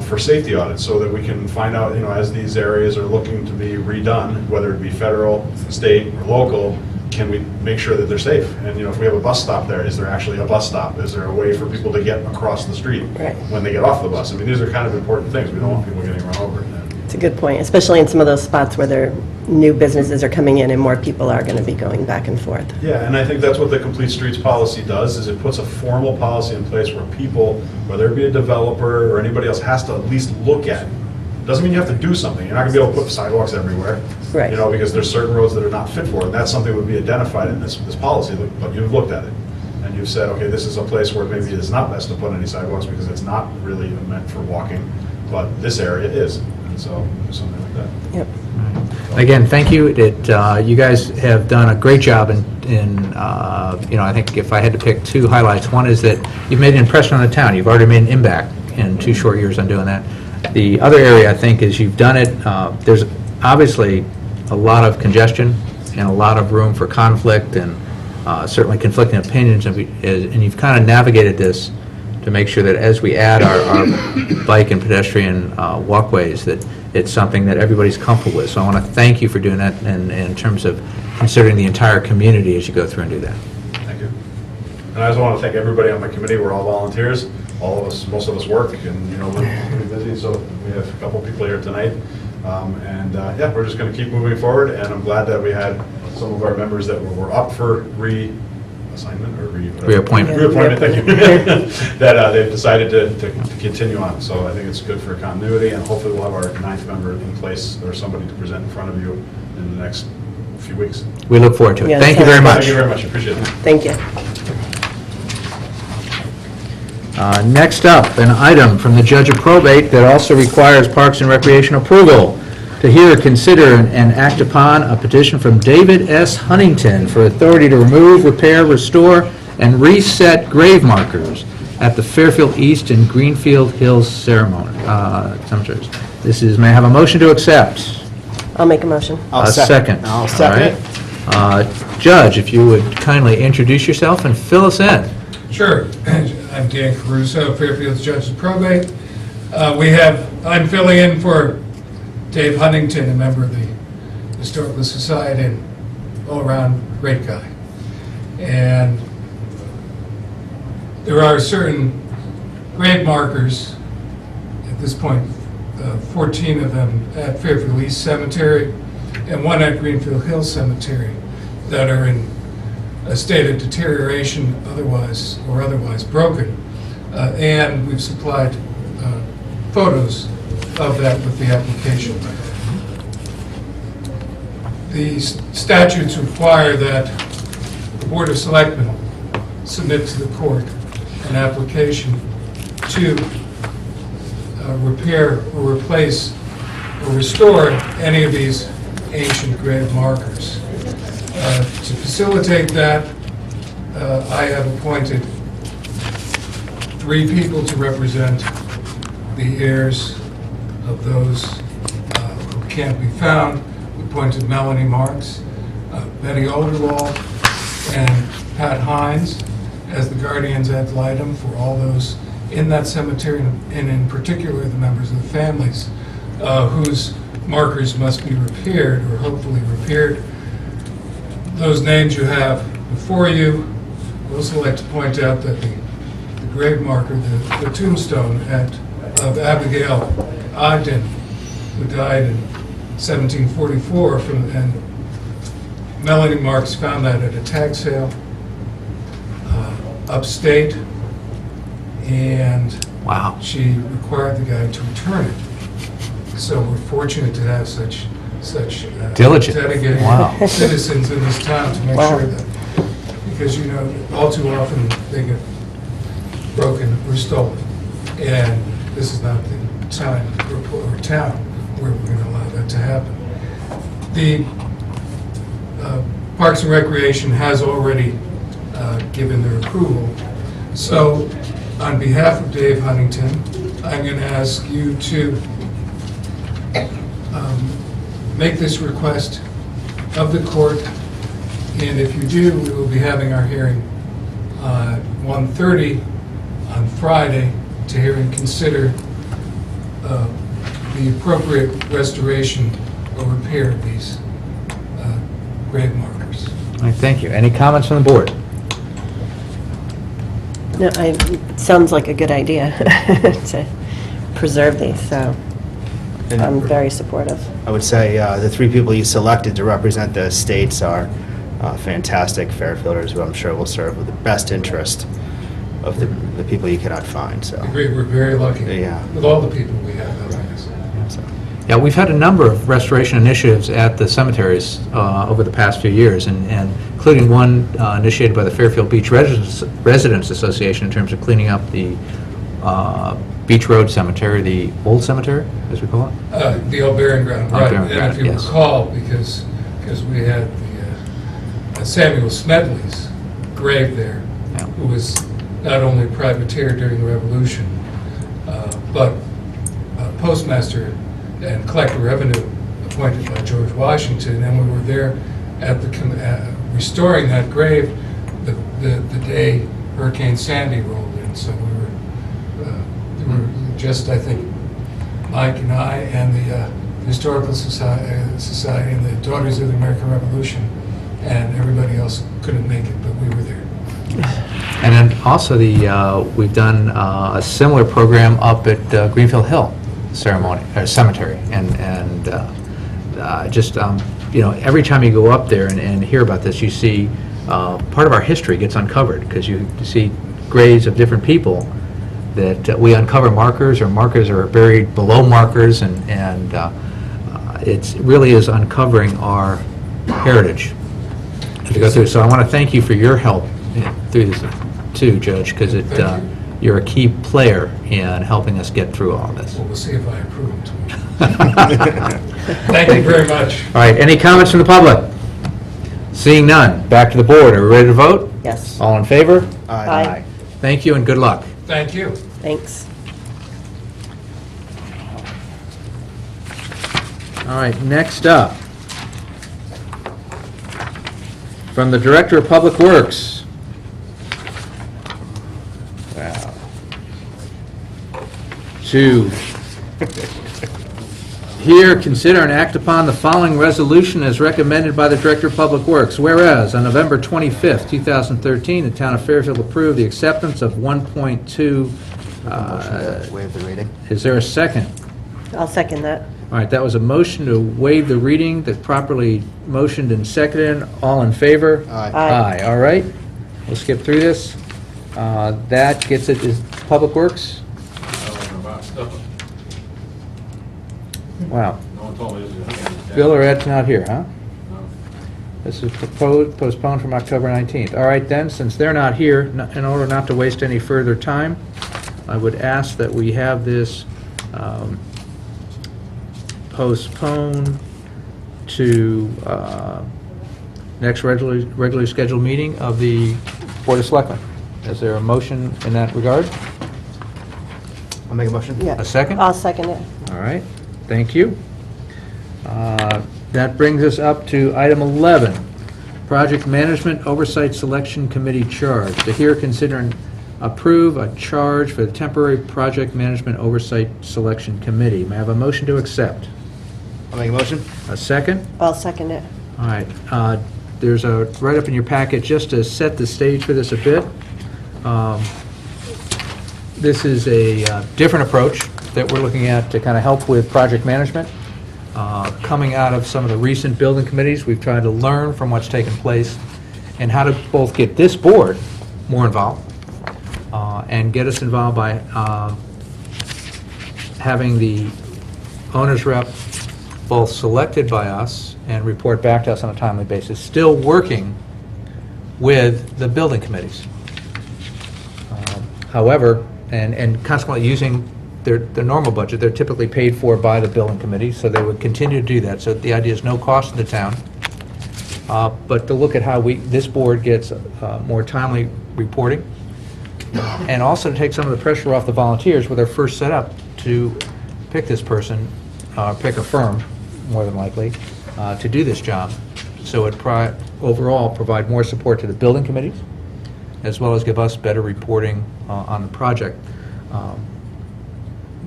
for safety audits, so that we can find out, as these areas are looking to be redone, whether it be federal, state, or local, can we make sure that they're safe? And, if we have a bus stop there, is there actually a bus stop? Is there a way for people to get across the street when they get off the bus? I mean, these are kind of important things. We don't want people getting run over. It's a good point, especially in some of those spots where new businesses are coming in and more people are going to be going back and forth. Yeah, and I think that's what the Complete Streets policy does, is it puts a formal policy in place where people, whether it be a developer or anybody else, has to at least look at it. Doesn't mean you have to do something. You're not going to be able to put sidewalks everywhere. Right. Because there's certain roads that are not fit for it. And that's something that would be identified in this policy, but you've looked at it. And you've said, okay, this is a place where maybe it's not best to put any sidewalks because it's not really meant for walking, but this area is. And so, something like that. Yep. Again, thank you. You guys have done a great job in I think if I had to pick 2 highlights, one is that you've made an impression on the town. You've already made an impact in 2 short years on doing that. The other area, I think, is you've done it, there's obviously a lot of congestion and a lot of room for conflict and certainly conflicting opinions, and you've kind of navigated this to make sure that as we add our bike and pedestrian walkways, that it's something that everybody's comfortable with. So I want to thank you for doing that in terms of considering the entire community as you go through and do that. Thank you. And I also want to thank everybody on my committee. We're all volunteers. All of us, most of us work, and we're pretty busy, so we have a couple people here tonight. We're just going to keep moving forward, and I'm glad that we had some of our members that were up for reassignment or Reappointment. Reappointment, thank you. that they've decided to continue on. So I think it's good for continuity, and hopefully we'll have our 9th member in place, or somebody to present in front of you in the next few weeks. We look forward to it. Yeah, Thank you very much. Thank you very much. Appreciate it. Thank you. Next up, an item from the Judge of Probate that also requires Parks and Recreation approval. To hear, consider, and act upon a petition from David S. Huntington for authority to remove, repair, restore, and reset grave markers at the Fairfield East and Greenfield Hills cemeteries. May I have a motion to accept? I'll make a motion. I'll A second. I'll second All right. Judge, if you would kindly introduce yourself and fill us in. Sure. I'm Dan Caruso, Fairfield's Judge of Probate. I'm filling in for Dave Huntington, a member of the Historical Society, and all-around great guy. And there are certain grave markers, at this point, 14 of them at Fairfield East Cemetery and one at Greenfield Hill Cemetery, that are in a state of deterioration, otherwise broken. And we've supplied photos of that with the application. The statutes require that the Board of Selectmen submit to the court an application to repair or replace or restore any of these ancient grave markers. To facilitate that, I have appointed 3 people to represent the heirs of those who can't be found. We appointed Melanie Marks, Betty Olderwall, and Pat Hines as the guardians ad litem for all those in that cemetery, and in particular the members of the families whose markers must be repaired or hopefully repaired. Those names you have before you. I'd also like to point out that the grave marker, the tombstone of Abigail Ogden, who died in 1744, and Melanie Marks found that at a tag sale upstate, and Wow. she required the guy to return it. So we're fortunate to have such Diligent. dedicated Wow. citizens in this town to make Wow. sure that, because all too often they get broken or stolen, and this is not the time or town where we're going to allow that to happen. The Parks and Recreation has already given their approval, so on behalf of Dave Huntington, I'm going to ask you to make this request of the court, and if you do, we will be having our hearing at 1:30 on Friday to hear and consider the appropriate restoration or repair of these grave markers. All right, thank you. Any comments from the board? No, it sounds like a good idea to preserve these, so I'm very supportive. I would say the 3 people you selected to represent the estates are fantastic Fairfielders who I'm sure will serve with the best interest of the people you cannot find, so. I agree, we're very lucky Yeah. with all the people we have out there. so. Yeah, we've had a number of restoration initiatives at the cemeteries over the past few years, and including one initiated by the Fairfield Beach Residents Association in terms of cleaning up the Beach Road Cemetery, the old cemetery, as we call it. The old burying ground, Old right. burying And ground, if you yes. recall, because we had the Samuel Smedley's grave there, Yeah. who was not only a privateer during the Revolution, but a postmaster and collector of revenue appointed by George Washington, and we were there at restoring that grave the day Hurricane Sandy rolled in. So there were just, I think, Mike and I and the Historical Society and the Daughters of the American Revolution, and everybody else couldn't make it, but we were there. And then also we've done a similar program up at Greenfield Hill Cemetery, and just every time you go up there and hear about this, you see part of our history gets uncovered, because you see graves of different people that we uncover markers, or markers are buried below markers, and it really is uncovering our heritage to go through. So I want to thank you for your help through this too, Judge, because you're a key player in helping us get through all this. Well, we'll see if I approve it. Thank you very much. All right, any comments from the public? Seeing none, back to the board. Are we ready to vote? Yes. All in favor? Aye. Thank you and good luck. Thank you. Thanks. All right, next up, from the Director of Public Works. Wow. To Here, consider and act upon the following resolution as recommended by the Director of Public Works. Whereas, on November 25th, 2013, the Town of Fairfield approved the acceptance of 1.2... Waive the reading. Is there a second? I'll second that. All right, that was a motion to waive the reading that properly motioned and seconded. All in favor? Aye. Aye. All right. We'll skip through this. That gets it, is Public Works? Wow. No one told me this. Bill or Ed's not here, huh? This is postponed from October 19th. All right, then, since they're not here, in order not to waste any further time, I would ask that we have this postponed to next regularly scheduled meeting of the Board of Selectmen. Is there a motion in that regard? I'll make a motion. Yeah. A second? I'll second it. All right, thank you. That brings us up to item 11, Project Management Oversight Selection Committee charge. To hear, consider, and approve a charge for the temporary Project Management Oversight Selection Committee. May I have a motion to accept? I'll make a motion. A second? I'll second it. All right, there's a write-up in your packet just to set the stage for this a bit. This is a different approach that we're looking at to kind of help with project management. Coming out of some of the recent building committees, we've tried to learn from what's taken place and how to both get this board more involved and get us involved by having the owner's rep both selected by us and report back to us on a timely basis, still working with the building committees. However, and consequently using their normal budget, they're typically paid for by the building committee, so they would continue to do that. So the idea is no cost to the town, but to look at how this board gets more timely reporting, and also to take some of the pressure off the volunteers with their first setup to pick this person, pick a firm, more than likely, to do this job. So it overall provide more support to the building committees, as well as give us better reporting on the project.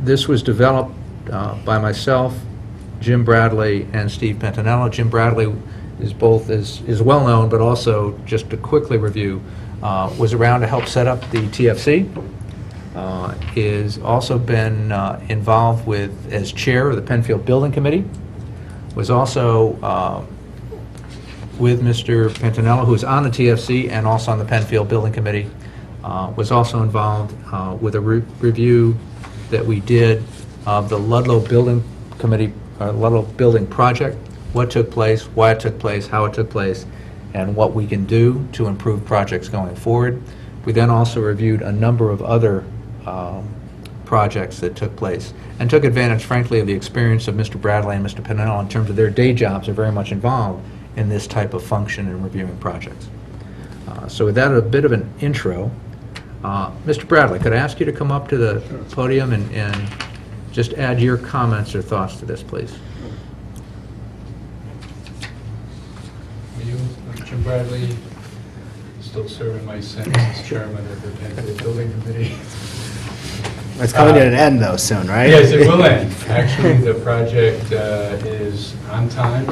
This was developed by myself, Jim Bradley, and Steve Pentinello. Jim Bradley is well-known, but also, just to quickly review, was around to help set up the TFC, is also been involved with, as chair of the Penfield Building Committee, was also with Mr. Pentinello, who is on the TFC and also on the Penfield Building Committee, was also involved with a review that we did of the Ludlow Building Committee, Ludlow Building Project, what took place, why it took place, how it took place, and what we can do to improve projects going forward. We then also reviewed a number of other projects that took place and took advantage, frankly, of the experience of Mr. Bradley and Mr. Pentinello in terms of their day jobs are very much involved in this type of function in reviewing projects. So with that, a bit of an intro. Mr. Bradley, could I ask you to come up to the podium and just add your comments or thoughts to this, please? I'm Jim Bradley, still serving my sentence as chairman of the Penfield Building Committee. It's coming to an end, though, soon, right? Yes, it will end. Actually, the project is on time,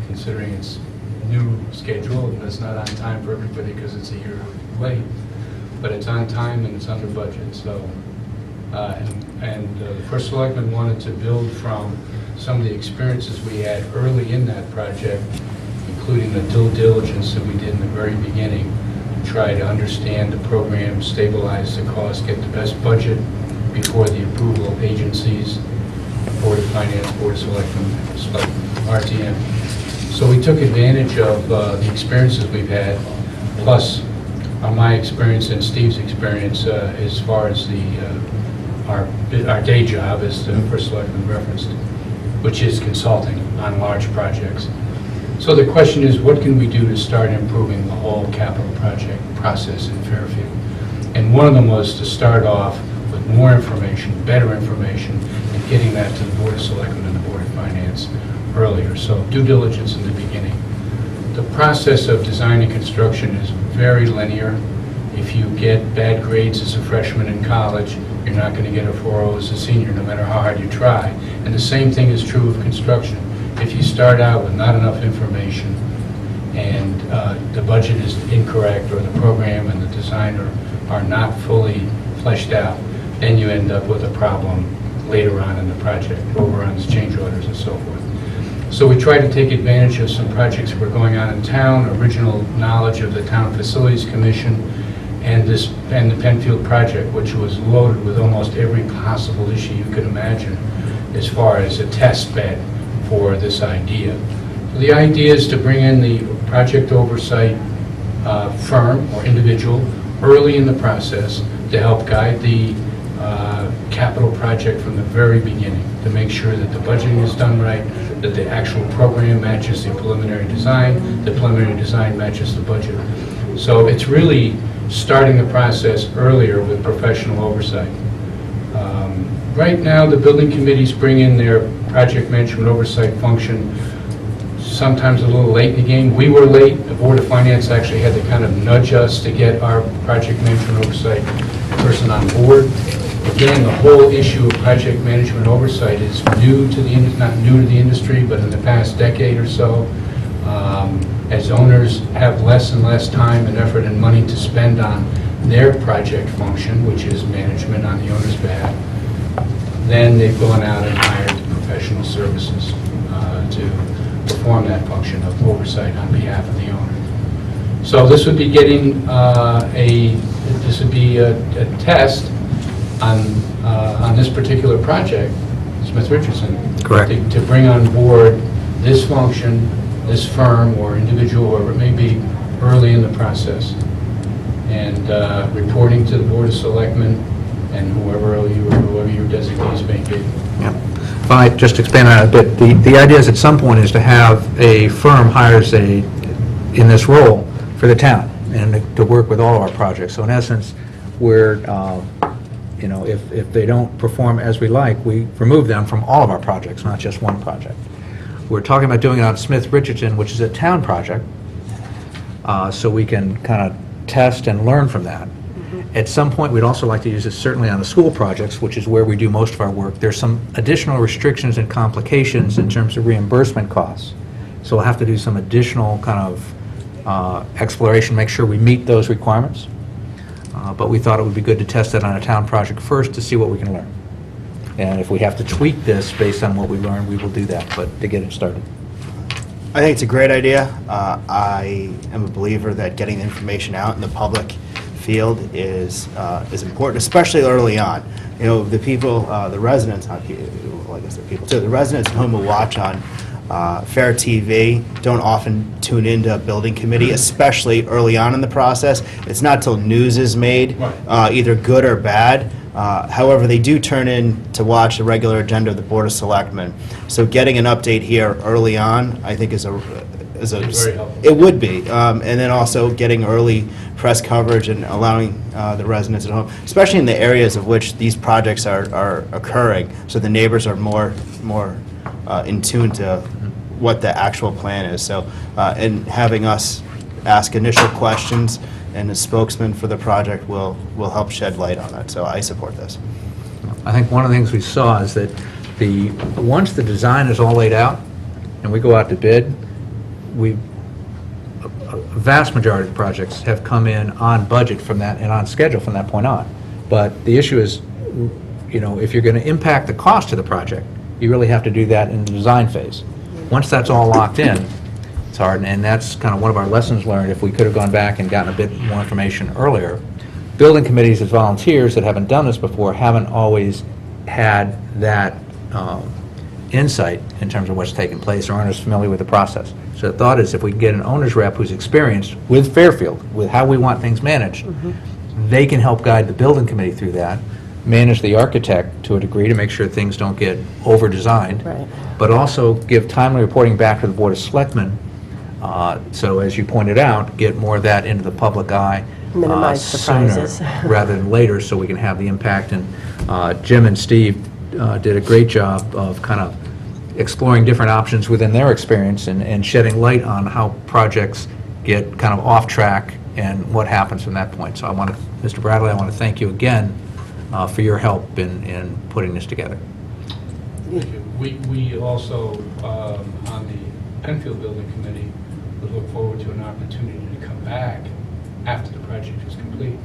considering its new schedule. It's not on time for everybody because it's a year late, but it's on time and it's under budget. So, the first selectman wanted to build from some of the experiences we had early in that project, including the due diligence that we did in the very beginning, to try to understand the program, stabilize the cost, get the best budget before the approval of agencies, Board of Finance, Board of Selectmen, RTM. So we took advantage of the experiences we've had, plus my experience and Steve's experience as far as our day job, as the first selectman referenced, which is consulting on large projects. So the question is, what can we do to start improving the whole capital project process in Fairfield? And one of them was to start off with more information, better information, and getting that to the Board of Selectmen and the Board of Finance earlier. So due diligence in the beginning. The process of design and construction is very linear. If you get bad grades as a freshman in college, You're not going to get a 4.0 as a senior, no matter how hard you try. And the same thing is true of construction. If you start out with not enough information and the budget is incorrect, or the program and the design are not fully fleshed out, then you end up with a problem later on in the project, overruns, change orders, and so forth. So we tried to take advantage of some projects that were going on in town, original knowledge of the Town Facilities Commission, and the Penfield project, which was loaded with almost every possible issue you could imagine as far as a test bed for this idea. So the idea is to bring in the project oversight firm or individual early in the process to help guide the capital project from the very beginning, to make sure that the budgeting is done right, that the actual program matches the preliminary design matches the budget. So it's really starting the process earlier with professional oversight. Right now, the building committees bring in their project management oversight function sometimes a little late in the game. We were late. The Board of Finance actually had to kind of nudge us to get our project management oversight person on board. Again, the whole issue of project management oversight is new to the not new to the industry, but in the past decade or so, as owners have less and less time and effort and money to spend on their project function, which is management on the owner's behalf, then they've gone out and hired professional services to perform that function of oversight on behalf of the owner. So this would be getting this would be a test on this particular project, Smith Richardson. Correct. To bring on board this function, this firm or individual, or it may be early in the process, and reporting to the Board of Selectmen and whoever your designees may be. Yeah. If I just expand on that a bit, the idea is at some point is to have a firm hires in this role for the town and to work with all of our projects. So in essence, we're, if they don't perform as we like, we remove them from all of our projects, not just one project. We're talking about doing it on Smith Richardson, which is a town project, so we can kind of test and learn from that. At some point, we'd also like to use it certainly on the school projects, which is where we do most of our work. There's some additional restrictions and complications in terms of reimbursement costs. So we'll have to do some additional kind of exploration, make sure we meet those requirements. But we thought it would be good to test that on a town project first to see what we can learn. And if we have to tweak this based on what we learn, we will do that, but to get it started. I think it's a great idea. I am a believer that getting the information out in the public field is important, especially early on. You know, the people, the residents, well, I guess they're people too, the residents at home who watch on Fair TV don't often tune into a building committee, especially early on in the process. It's not till news is made, either good or bad. However, they do turn in to watch the regular agenda of the Board of Selectmen. So getting an update here early on, I think is very helpful. it would be. And then also getting early press coverage and allowing the residents at home, especially in the areas of which these projects are occurring, so the neighbors are more in tune to what the actual plan is. So, and having us ask initial questions and the spokesman for the project will help shed light on that. So I support this. I think one of the things we saw is that once the design is all laid out and we go out to bid, a vast majority of the projects have come in on budget from that and on schedule from that point on. But the issue is, if you're going to impact the cost of the project, you really have to do that in the design phase. Once that's all locked in, it's hard, and that's kind of one of our lessons learned. If we could have gone back and gotten a bit more information earlier, building committees as volunteers that haven't done this before haven't always had that insight in terms of what's taking place or aren't as familiar with the process. So the thought is if we can get an owner's rep who's experienced with Fairfield, with how we want things managed, they can help guide the building committee through that, manage the architect to a degree to make sure things don't get over-designed, Right. but also give timely reporting back to the Board of Selectmen, so as you pointed out, get more of that into the public eye Minimize surprises. sooner rather than later, so we can have the impact. And Jim and Steve did a great job of kind of exploring different options within their experience and shedding light on how projects get kind of off track and what happens from that point. So Mr. Bradley, I want to thank you again for your help in putting this together. Thank you. We also, on the Penfield Building Committee, would look forward to an opportunity to come back after the project is complete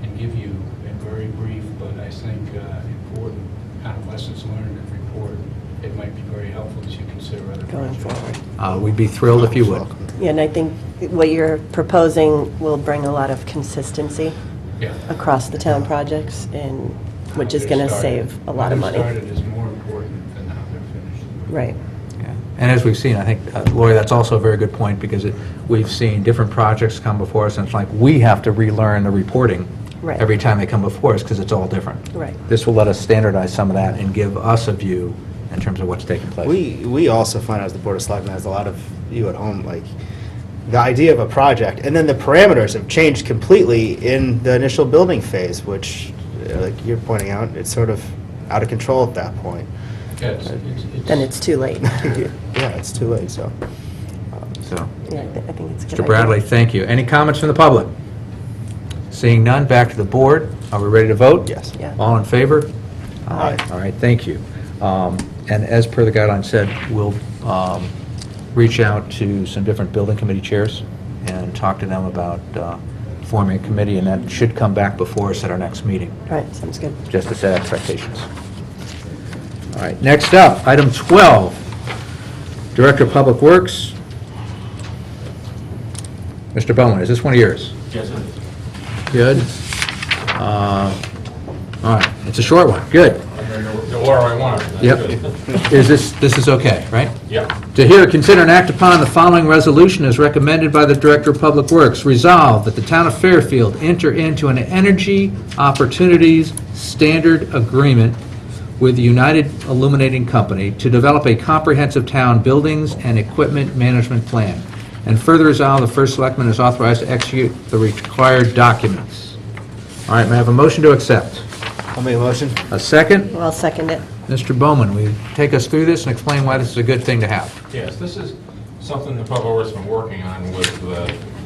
and give you a very brief, but I think important kind of lessons learned and report. It might be very helpful as you consider other Going projects. forward. We'd be thrilled if you would. Yeah, and I think what you're proposing will bring a lot of consistency Yeah. across the town projects, and which is going to save a lot of money. How they started is more important than how they're finished. Right. Yeah. And as we've seen, I think, Lori, that's also a very good point, because we've seen different projects come before us, and it's like we have to relearn the reporting Right. every time they come before us, because it's all different. Right. This will let us standardize some of that and give us a view in terms of what's taking place. We also find, as the Board of Selectmen, as a lot of you at home, like, the idea of a project, and then the parameters have changed completely in the initial building phase, which, like you're pointing out, it's sort of out of control at that point. Yeah, Then it's too late. Yeah, it's too late, so. So, Yeah, I think it's a good Mr. idea. Bradley, thank you. Any comments from the public? Seeing none, back to the board. Are we ready to vote? Yes. Yeah. All in favor? Aye. All right, thank you. And as per the guidelines said, we'll reach out to some different building committee chairs and talk to them about forming a committee, and that should come back before us at our next meeting, All right, sounds good. just to set expectations. All right, next up, item 12, Director of Public Works. Mr. Bowman, is this one of yours? Yes, sir. Good. All right, it's a short one, good. The order I want. Yep. Is this is okay, right? Yeah. To hear, consider, and act upon the following resolution as recommended by the Director of Public Works. Resolve that the Town of Fairfield enter into an Energy Opportunities Standard Agreement with United Illuminating Company to develop a comprehensive town buildings and equipment management plan. And further resolve, the First Selectman is authorized to execute the required documents. All right, may I have a motion to accept? I'll make a motion. A second? Well, I'll second it. Mr. Bowman, will you take us through this and explain why this is a good thing to have? Yes, this is something the Public Works has been working on with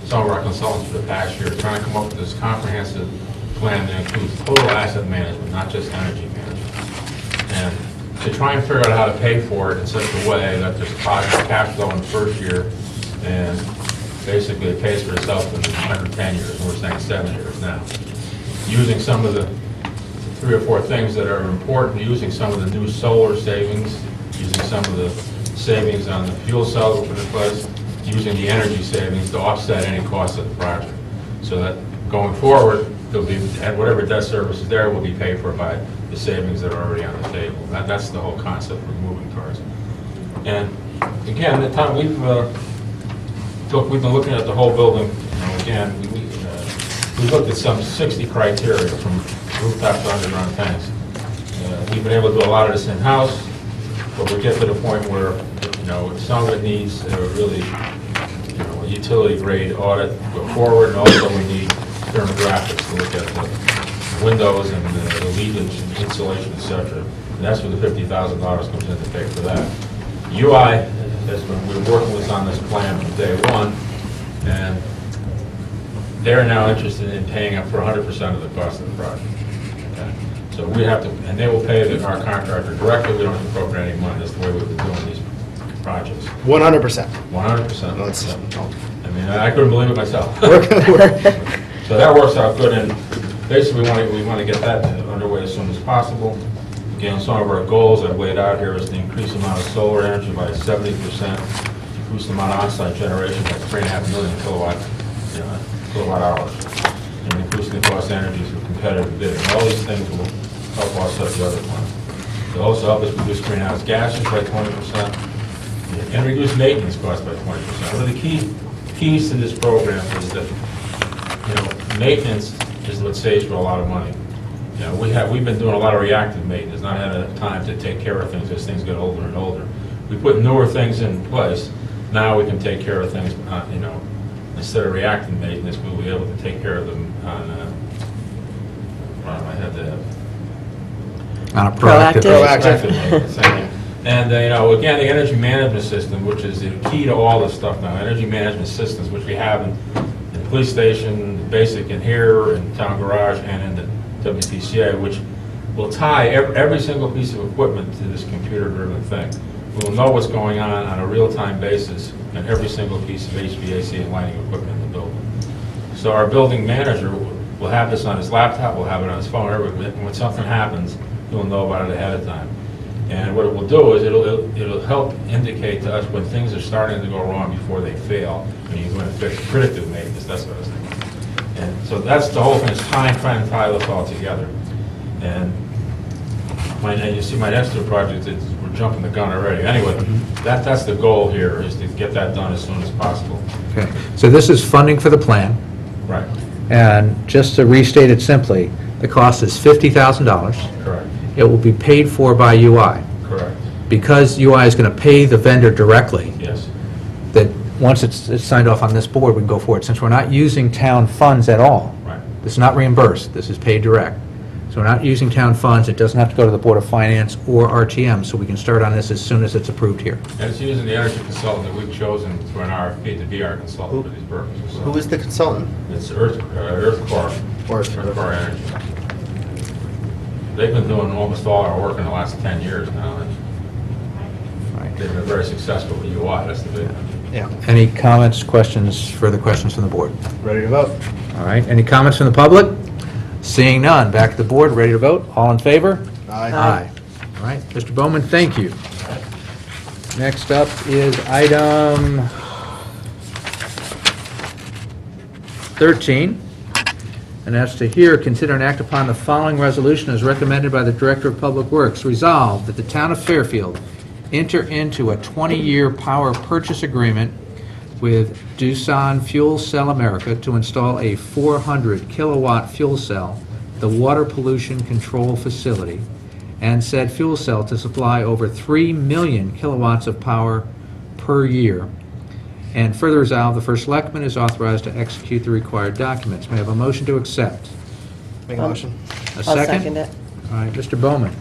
some of our consultants for the past year, trying to come up with this comprehensive plan that includes total asset management, not just energy management. And to try and figure out how to pay for it in such a way that there's positive cash flow in the first year, and basically it pays for itself in 110 years, and we're saying 7 years now. Using some of the 3 or 4 things that are important, using some of the new solar savings, using some of the savings on the fuel cell we're in place, using the energy savings to offset any costs of the project. So that going forward, there'll be, and whatever debt service is there will be paid for by the savings that are already on the table. That's the whole concept we're moving towards. And again, the time we've been looking at the whole building. Again, we looked at some 60 criteria from rooftop to underground tanks. We've been able to do a lot of this in-house, but we get to the point where, some of it needs a really, a utility grade audit to go forward, and also we need thermographics to look at the windows and the leakage and insulation, et cetera. And that's where the $50,000 comes in to pay for that. UI has been, we're working with on this plan from day one, and they're now interested in paying up for 100% of the cost of the project. Okay? So we have to, and they will pay our contractor directly. We don't have to appropriate any money. That's the way we've been doing these projects. 100%. 100%. No, it's- I mean, I couldn't believe it myself. We're- So that works out good, and basically we want to get that underway as soon as possible. Again, some of our goals I've laid out here is to increase the amount of solar energy by 70%, increase the amount of on-site generation by 3.5 million kilowatt hours, and increasing the cost of energy through competitive bidding. All these things will help offset the other ones. They'll also help us reduce greenhouse gases by 20% and reduce maintenance costs by 20%. One of the keys to this program is that maintenance is what saves for a lot of money. We've been doing a lot of reactive maintenance, not had a time to take care of things as things get older and older. We put newer things in place. Now we can take care of things, instead of reactive maintenance, we'll be able to take care of them on, I had to On a proactive Proactive. maintenance. And, again, the energy management system, which is the key to all this stuff now, energy management systems, which we have in the police station, basic in here, in town garage, and in the WTCA, which will tie every single piece of equipment to this computer-driven thing. We'll know what's going on a real-time basis in every single piece of HVAC and lighting equipment in the building. So our building manager will have this on his laptop, will have it on his phone, when something happens, he'll know about it ahead of time. And what it will do is it'll help indicate to us when things are starting to go wrong before they fail, when you're going to fix predictive maintenance, that's what I was thinking. And so that's the whole thing, is trying to tie this all together. And you see my next two projects, we're jumping the gun already. Anyway, that's the goal here, is to get that done as soon as possible. Okay, so this is funding for the plan, Right, and just to restate it simply, the cost is $50,000. correct, It will be paid for by UI. correct, Because UI is going to pay the vendor directly, yes. that once it's signed off on this board, we can go forward. Since we're not using town funds at all, Right. this is not reimbursed, this is paid direct. So we're not using town funds, it doesn't have to go to the Board of Finance or RTM, so we can start on this as soon as it's approved here. And it's using the energy consultant that we've chosen through an RFP to be our consultant for these purposes. So Who is the consultant? it's Earth Core Energy. They've been doing almost all our work in the last 10 years now, and Right. they've been very successful with UI, that's the big one. Yeah. Any comments, questions, further questions from the board? Ready to vote? All right, any comments from the public? Seeing none, back to the board, ready to vote? All in favor? Aye. All right, Mr. Bowman, thank you. Next up is item 13, and that's to hear, consider, and act upon the following resolution as recommended by the Director of Public Works. Resolved that the town of Fairfield enter into a 20-year power purchase agreement with Doosan Fuel Cell America to install a 400-kilowatt fuel cell at the Water Pollution Control Facility, and said fuel cell to supply over 3 million kilowatts of power per year. And further resolved, the first selectman is authorized to execute the required documents. May I have a motion to accept? Make a motion. A I'll second? second it. All right, Mr. Bowman.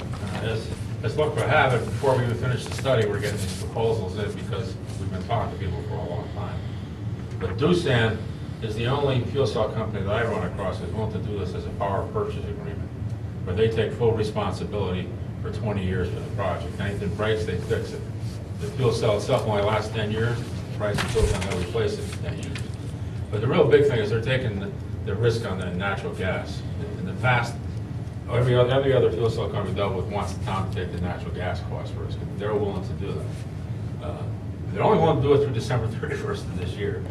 As luck would have it, before we even finish the study, we're getting these proposals in because we've been talking to people for a long time. But Doosan is the only fuel cell company that I run across that's willing to do this as a power purchase agreement, where they take full responsibility for 20 years for the project. Anything breaks, they fix it. The fuel cell itself only lasts 10 years, the price of fuel cell, they'll replace it in 10 years. But the real big thing is they're taking the risk on the natural gas. In the past, every other fuel cell company dealt with wants the town to take the natural gas cost risk. They're willing to do that. They're only willing to do it through December 31st of this year.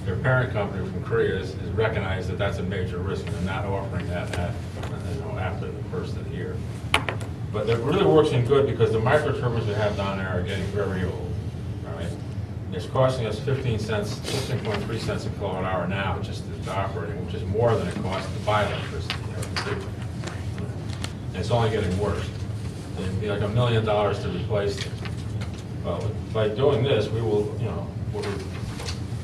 Their parent company from Korea has recognized that that's a major risk, and they're not offering that after the first of the year. But that really works in good because the microturbines we have down there are getting very old. All right, it's costing us 15.3 cents a kilowatt hour now just to operate, which is more than it costs to buy electricity. It's only getting worse. It'd be like $1 million to replace it. Well, by doing this, we will, what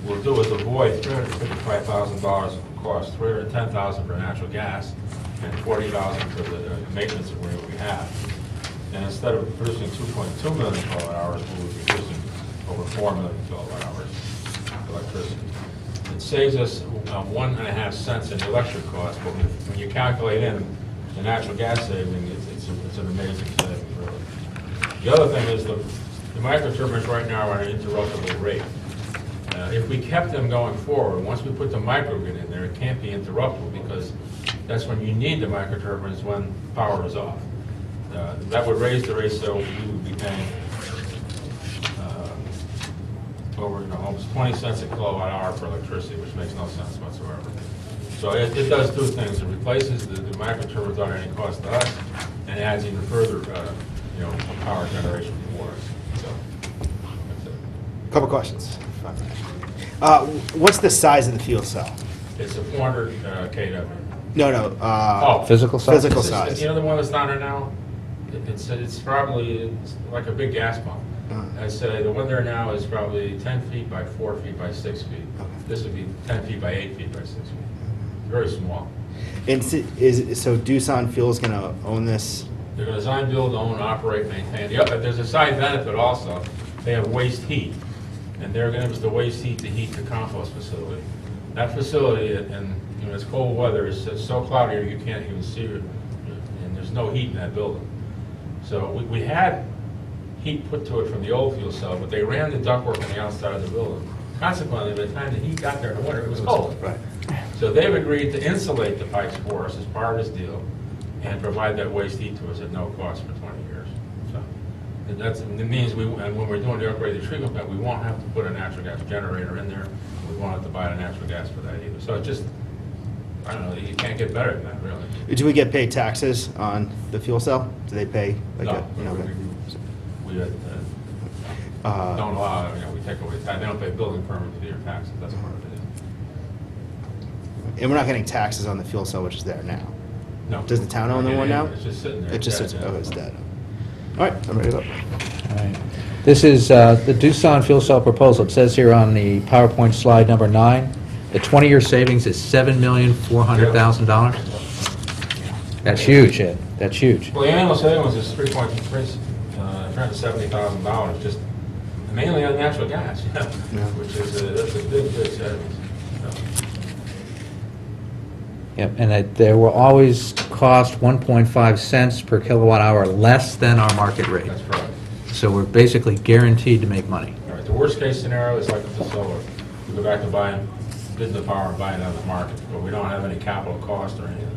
we'll do is avoid $355,000 of cost, $310,000 for natural gas, and $40,000 for the maintenance agreement we have. And instead of producing 2.2 million kilowatt hours, we'll be producing over 4 million kilowatt hours of electricity. It saves us 1.5 cents in electric cost, but when you calculate in the natural gas saving, it's an amazing saving, really. The other thing is the microturbines right now are at an interruptible rate. If we kept them going forward, once we put the microgrid in there, it can't be interruptible because that's when you need the microturbines when power is off. That would raise the rate, so we would be paying over almost 20 cents a kilowatt hour for electricity, which makes no sense whatsoever. So it does two things. It replaces the microturbines without any cost to us, and adds even further, power generation for us. So that's it. Couple questions. What's the size of the fuel cell? It's a 400 kW. No. Physical size? Physical It's- size. You know the one that's down there now? It's probably like a big gas pump. I'd say the one there now is probably 10 feet by 4 feet by 6 feet. This would be 10 feet by 8 feet by 6 feet. Very small. And so Doosan Fuel's going to own this? They're going to design, build, own, operate, maintain. There's a side benefit also. They have waste heat, and they're going to use the waste heat to heat the compost facility. That facility, in it's cold weather, is so cloudy you can't even see it. And there's no heat in that building. So we had heat put to it from the old fuel cell, but they ran the ductwork on the outside of the building. Consequently, by the time the heat got there in the winter, it was cold. Right. So they've agreed to insulate the pipes for us as part of this deal and provide that waste heat to us at no cost for 20 years. So it means and when we're doing the upgraded treatment plant, we won't have to put a natural gas generator in there. We won't have to buy the natural gas for that either. So it's just, I don't know, you can't get better than that, really. Do we get paid taxes on the fuel cell? Do they pay? Like No, okay. we don't allow, we take away tax. They don't pay building permit for your taxes. That's part of it. And we're not getting taxes on the fuel cell, which is there now. No. Does the town own the one now? It's just sitting there. It just sits, Yeah, oh, it's dead. All right, I'm ready to vote. All right. This is the Doosan fuel cell proposal. It says here on the PowerPoint slide number 9, the 20-year savings is $7,400,000. That's huge, Ed. That's huge. Well, the annual savings is $370,000, just mainly on natural gas, which is that's a big savings. Yep, and that there will always cost 1.5 cents per kilowatt hour less than our market rate. That's correct. So we're basically guaranteed to make money. All right, the worst case scenario is like with the solar. We go back to bidding the power and buying it on the market, but we don't have any capital cost or anything,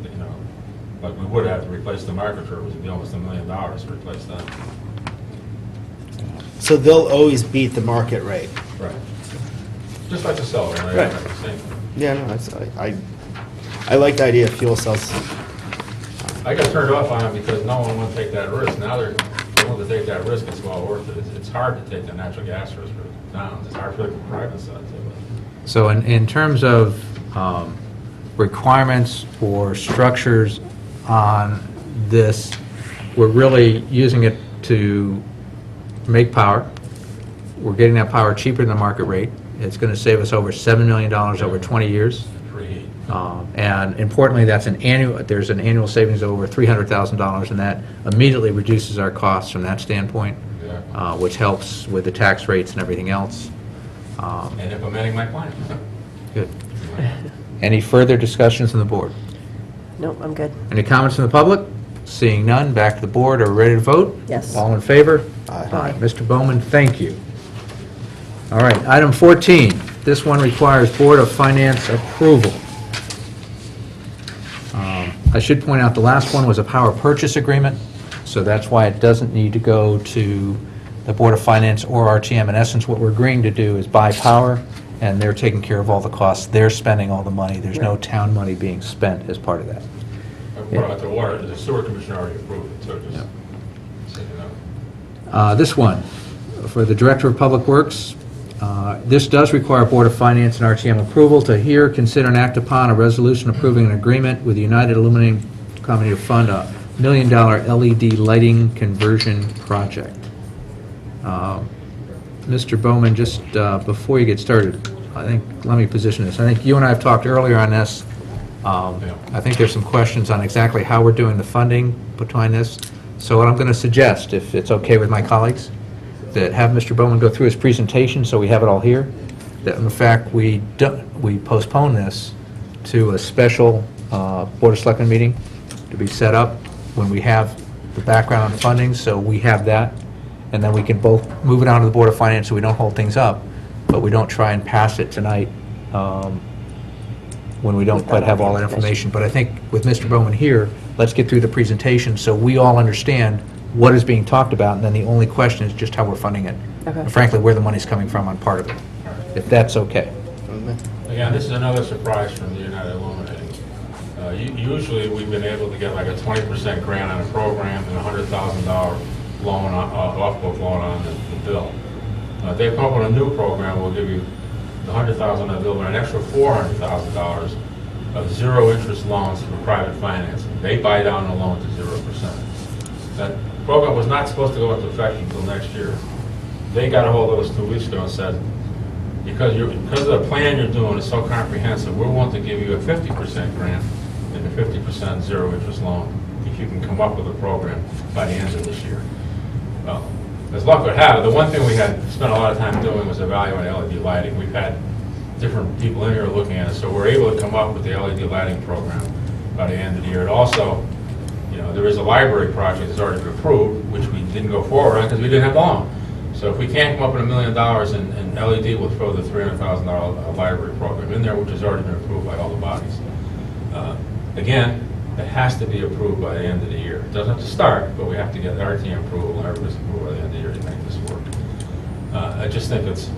like we would have to replace the microturbines. It'd be almost $1 million to replace that. So they'll always beat the market rate. Right. Just like the solar, right? Right. Same thing. Yeah, no, I like the idea of fuel cells. I got turned off on it because no one wanted to take that risk. Now they're willing to take that risk. It's well worth it. It's hard to take the natural gas risk for towns. It's hard for the private side too. So in terms of requirements or structures on this, we're really using it to make power. We're getting that power cheaper than the market rate. It's going to save us over $7 million over 20 years. Free. And importantly, there's an annual savings of over $300,000, and that immediately reduces our costs from that standpoint, which helps with the tax rates and everything else. And implementing my plan. Good. Any further discussions on the board? No, I'm good. Any comments from the public? Seeing none, back to the board. Are we ready to vote? Yes. All in favor? Aye. Mr. Bowman, thank you. All right, item 14. This one requires Board of Finance approval. I should point out the last one was a power purchase agreement, so that's why it doesn't need to go to the Board of Finance or RTM. In essence, what we're agreeing to do is buy power, and they're taking care of all the costs. They're spending all the money. There's no town money being spent as part of that. What about the water? The sewer commission already approved it, so just so you know. This one, for the Director of Public Works, this does require Board of Finance and RTM approval to hear, consider, and act upon a resolution approving an agreement with the United Aluminum Company to fund a $1 million LED lighting conversion project. Mr. Bowman, just before you get started, let me position this. I think you and I have talked earlier on this. I think there's some questions on exactly how we're doing the funding behind this. So what I'm going to suggest, if it's okay with my colleagues, that have Mr. Bowman go through his presentation so we have it all here, that in fact we postpone this to a special Board of Selectmen meeting to be set up when we have the background on funding, so we have that, and then we can both move it on to the Board of Finance so we don't hold things up, but we don't try and pass it tonight when we don't quite have all that information. But I think with Mr. Bowman here, let's get through the presentation so we all understand what is being talked about, and then the only question is just how we're funding it. Okay. And frankly, where the money's coming from on part of it, if that's okay. Again, this is another surprise from the United Illuminating. Usually, we've been able to get like a 20% grant on a program and a $100,000 loan, off-book loan on the bill. They've come up with a new program. We'll give you the $100,000 on the bill, but an extra $400,000 of zero-interest loans for private financing. They buy down the loan to 0%. That program was not supposed to go into effect until next year. They got a hold of us 2 weeks ago and said, because of the plan you're doing is so comprehensive, we're willing to give you a 50% grant and a 50% zero-interest loan if you can come up with a program by the end of this year. Well, as luck would have it, the one thing we had spent a lot of time doing was evaluating LED lighting. We've had different people in here looking at it, so we're able to come up with the LED lighting program by the end of the year. It also, there is a library project that's already been approved, which we didn't go forward on because we didn't have the loan. So if we can't come up with $1 million in LED, we'll throw the $300,000 library program in there, which has already been approved by all the bodies. Again, it has to be approved by the end of the year. It doesn't have to start, but we have to get RTM approval and everybody's approval by the end of the year to make this work. I just think it's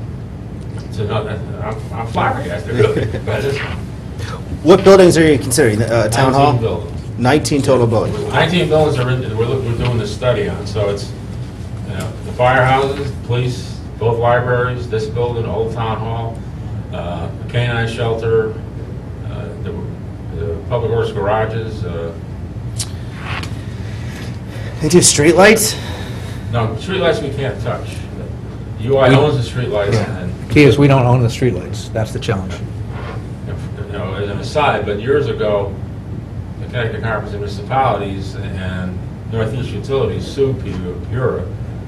another, I'm flabbergasted, really. But it's What buildings are you considering? Town 19 hall? buildings. 19 total buildings. 19 buildings we're doing this study on, so it's, the firehouses, police, both libraries, this building, Old Town Hall, the canine shelter, the public works garages, They do streetlights? no, streetlights we can't touch. UI owns the streetlights, and, Key is, we don't own the streetlights. That's the challenge. as an aside, but years ago, the Connecticut Conference of Municipalities and Northeast Utilities sued Pura,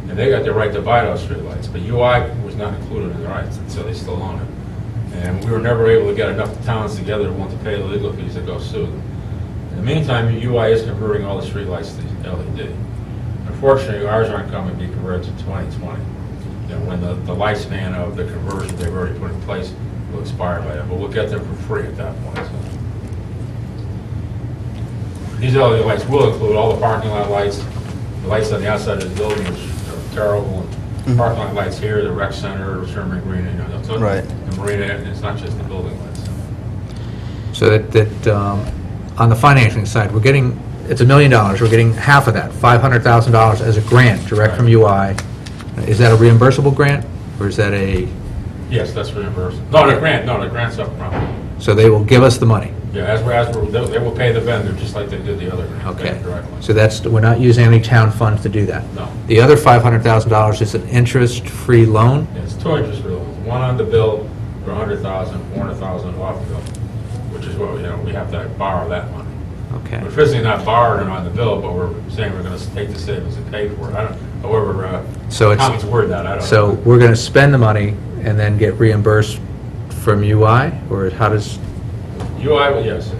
and they got the right to buy those streetlights, but UI was not included in the rights, and so they still own it. And we were never able to get enough towns together to want to pay the legal fees to go sue them. In the meantime, UI is converting all the streetlights to LED. Unfortunately, ours aren't going to be converted to 2020. When the lifespan of the conversion they've already put in place will expire by then, but we'll get them for free at that point. So. These LED lights will include all the parking lot lights, the lights on the outside of the building, which are terrible, and parking lot lights here, the rec center, Sherman Green, so Right. the marina, and it's not just the building lights. So that on the financing side, we're getting, it's $1 million, we're getting half of that, $500,000 as a grant, direct from UI. Is that a reimbursable grant, or is that a, Yes, that's reimbursed. No, the grant's up front. so they will give us the money? Yeah, they will pay the vendor just like they did the other grant. Okay, Directly. so we're not using any town funds to do that? No. The other $500,000 is an interest-free loan? Yeah, it's 2 interest loans, one on the bill for $100,000, $400,000 off the bill, which is what, we have to borrow that money. Okay. We're physically not borrowing it on the bill, but we're saying we're going to take the savings and pay for it. However, So it's- how it's worded that, I don't know. So we're going to spend the money and then get reimbursed from UI, or how does, UI, yes.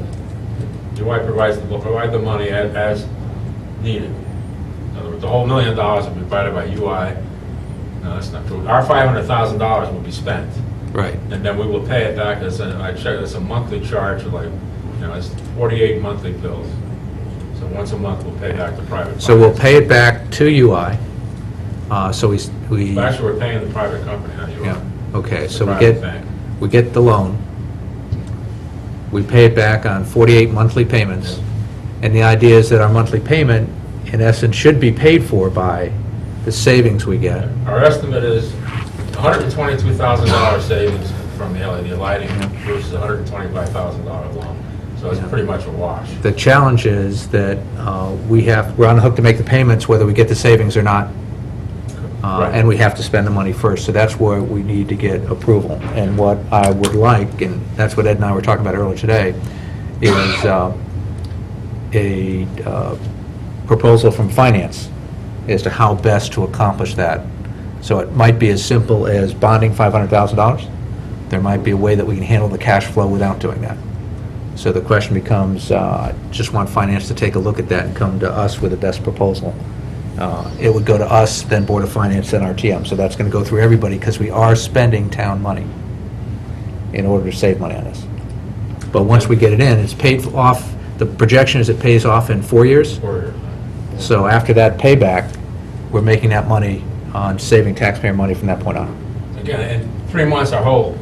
UI will provide the money as needed. In other words, the whole $1 million will be provided by UI. No, that's not true. Our $500,000 will be spent, right? and then we will pay it back as a monthly charge, like, it's 48 monthly bills. So once a month, we'll pay back the private. So we'll pay it back to UI, so we, Well, actually, we're paying the private company, not UI. yeah, okay, so The we private get, bank. we get the loan, we pay it back on 48 monthly payments, and the idea is that our monthly payment, in essence, should be paid for by the savings we get. Our estimate is $122,000 savings from the LED lighting versus $125,000 loan. So it's pretty much a wash. The challenge is that we're on the hook to make the payments whether we get the savings or not, Right. and we have to spend the money first, so that's where we need to get approval. And what I would like, and that's what Ed and I were talking about earlier today, is a proposal from finance as to how best to accomplish that. So it might be as simple as bonding $500,000. There might be a way that we can handle the cash flow without doing that. So the question becomes, just want finance to take a look at that and come to us with the best proposal. It would go to us, then Board of Finance, then RTM. So that's going to go through everybody because we are spending town money in order to save money on this. But once we get it in, it's paid off, the projection is it pays off in 4 years. So after that payback, we're making that money on saving taxpayer money from that point on. Again, in 3 months, our whole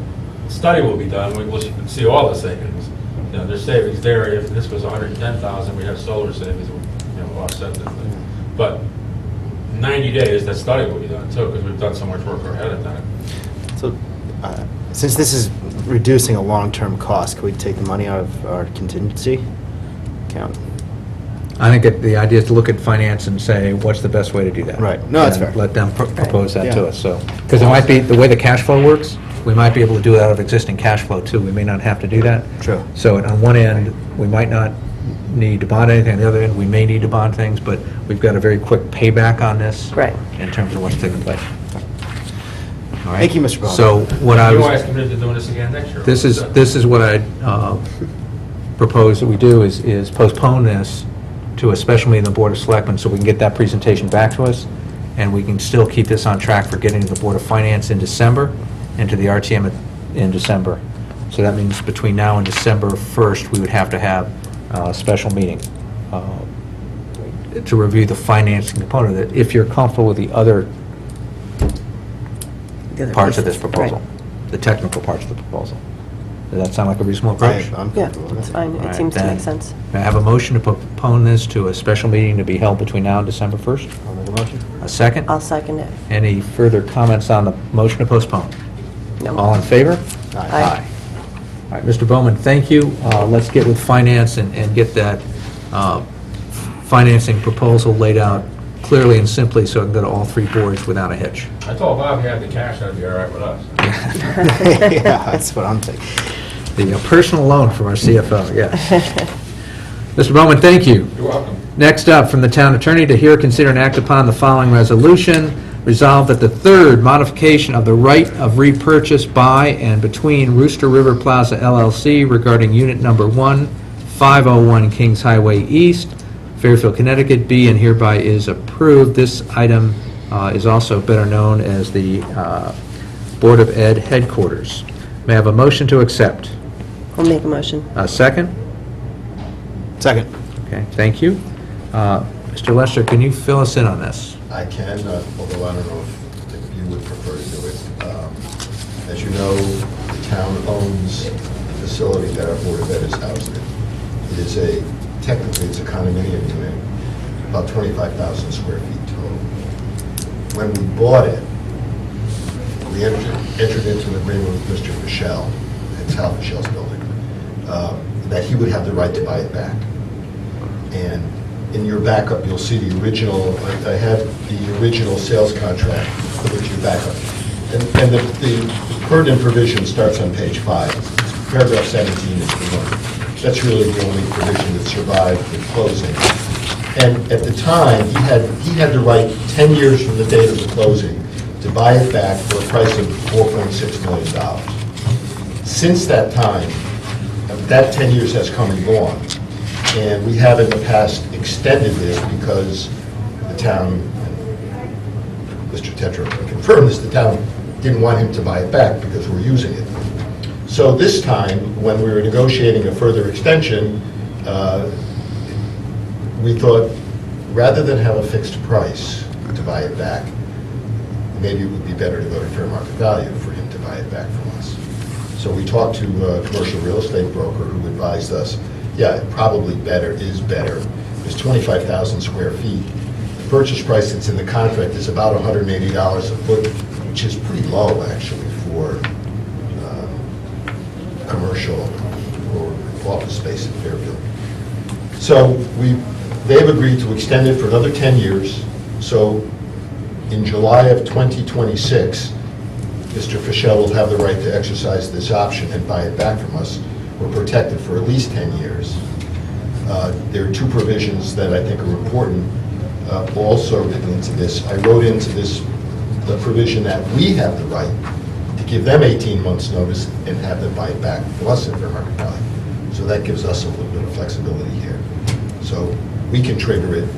study will be done. We will see all the savings. There's savings there. If this was 110,000, we'd have solar savings, offset this thing. But in 90 days, that study will be done too, because we've done so much work ahead of time. So, since this is reducing a long-term cost, can we take the money out of our contingency account? I think the idea is to look at finance and say, what's the best way to do that? Right. No, that's And fair. let them propose that to Yeah. us, so. Because it might be, the way the cash flow works, we might be able to do it out of existing cash flow too. We may not have to do that. True. So on one end, we might not need to bond anything, on the other end, we may need to bond things, but we've got a very quick payback on this. Right. In terms of what's taking place. All right? Thank you, Mr. Bowman. So what I was. UI is committed to doing this again next year. This is what I propose that we do is postpone this to a special meeting of the Board of Selectmen so we can get that presentation back to us, and we can still keep this on track for getting to the Board of Finance in December and to the RTM in December. So that means between now and December 1st, we would have to have a special meeting to review the financing component of it, if you're comfortable with the other The other parts of this pieces, proposal, right. the technical parts of the proposal. Does that sound like a reasonable approach? I'm Yeah, comfortable with it's it. fine. All It right, seems to then, make sense. May I have a motion to postpone this to a special meeting to be held between now and December 1st? I'll make a motion. A second? I'll second it. Any further comments on the motion to postpone? No. All in favor? Aye. All right, Mr. Bowman, thank you. Let's get with finance and get that financing proposal laid out clearly and simply so it can go to all three boards without a hitch. I told Bob he had the cash, that'd be all right with us. Yeah, that's what I'm thinking. The personal loan from our CFO, yes. Mr. Bowman, thank you. You're welcome. Next up, from the town attorney, to hear, consider, and act upon the following resolution. Resolved that the third modification of the right of repurchase by and between Rooster River Plaza LLC regarding unit number 1, 501 Kings Highway East, Fairfield, Connecticut, be and hereby is approved. This item is also better known as the Board of Ed headquarters. May I have a motion to accept? I'll make a motion. A second? Second. Okay, thank you. Mr. Lester, can you fill us in on this? I can, although I don't know if you would prefer to do it. As you know, the town owns the facility that our Board of Ed is housed in. It is technically it's a condominium unit, about 25,000 square feet total. When we bought it, we entered into an agreement with Mr. Fischel, at Sal Fischel's building, that he would have the right to buy it back. And in your backup, you'll see the original, I have the original sales contract for which you backup. And the pertinent provision starts on page 5. Paragraph 17 is the one. That's really the only provision that survived the closing. And at the time, he had the right, 10 years from the date of the closing, to buy it back for a price of $4.6 million. Since that time, that 10 years has come and gone. And we have in the past extended this because the town, and Mr. Tetra can confirm this, the town didn't want him to buy it back because we're using it. So this time, when we were negotiating a further extension, we thought, rather than have a fixed price to buy it back, maybe it would be better to go to fair market value for him to buy it back from us. So we talked to a commercial real estate broker who advised us, yeah, probably is better. It's 25,000 square feet. The purchase price that's in the contract is about $180 a foot, which is pretty low, actually, for commercial or office space in Fairfield. So they've agreed to extend it for another 10 years. So in July of 2026, Mr. Fischel will have the right to exercise this option and buy it back from us. We're protected for at least 10 years. There are two provisions that I think are important also written into this. I wrote into this the provision that we have the right to give them 18 months' notice and have them buy it back from us at fair market value. So that gives us a little bit of flexibility here. So we can trigger it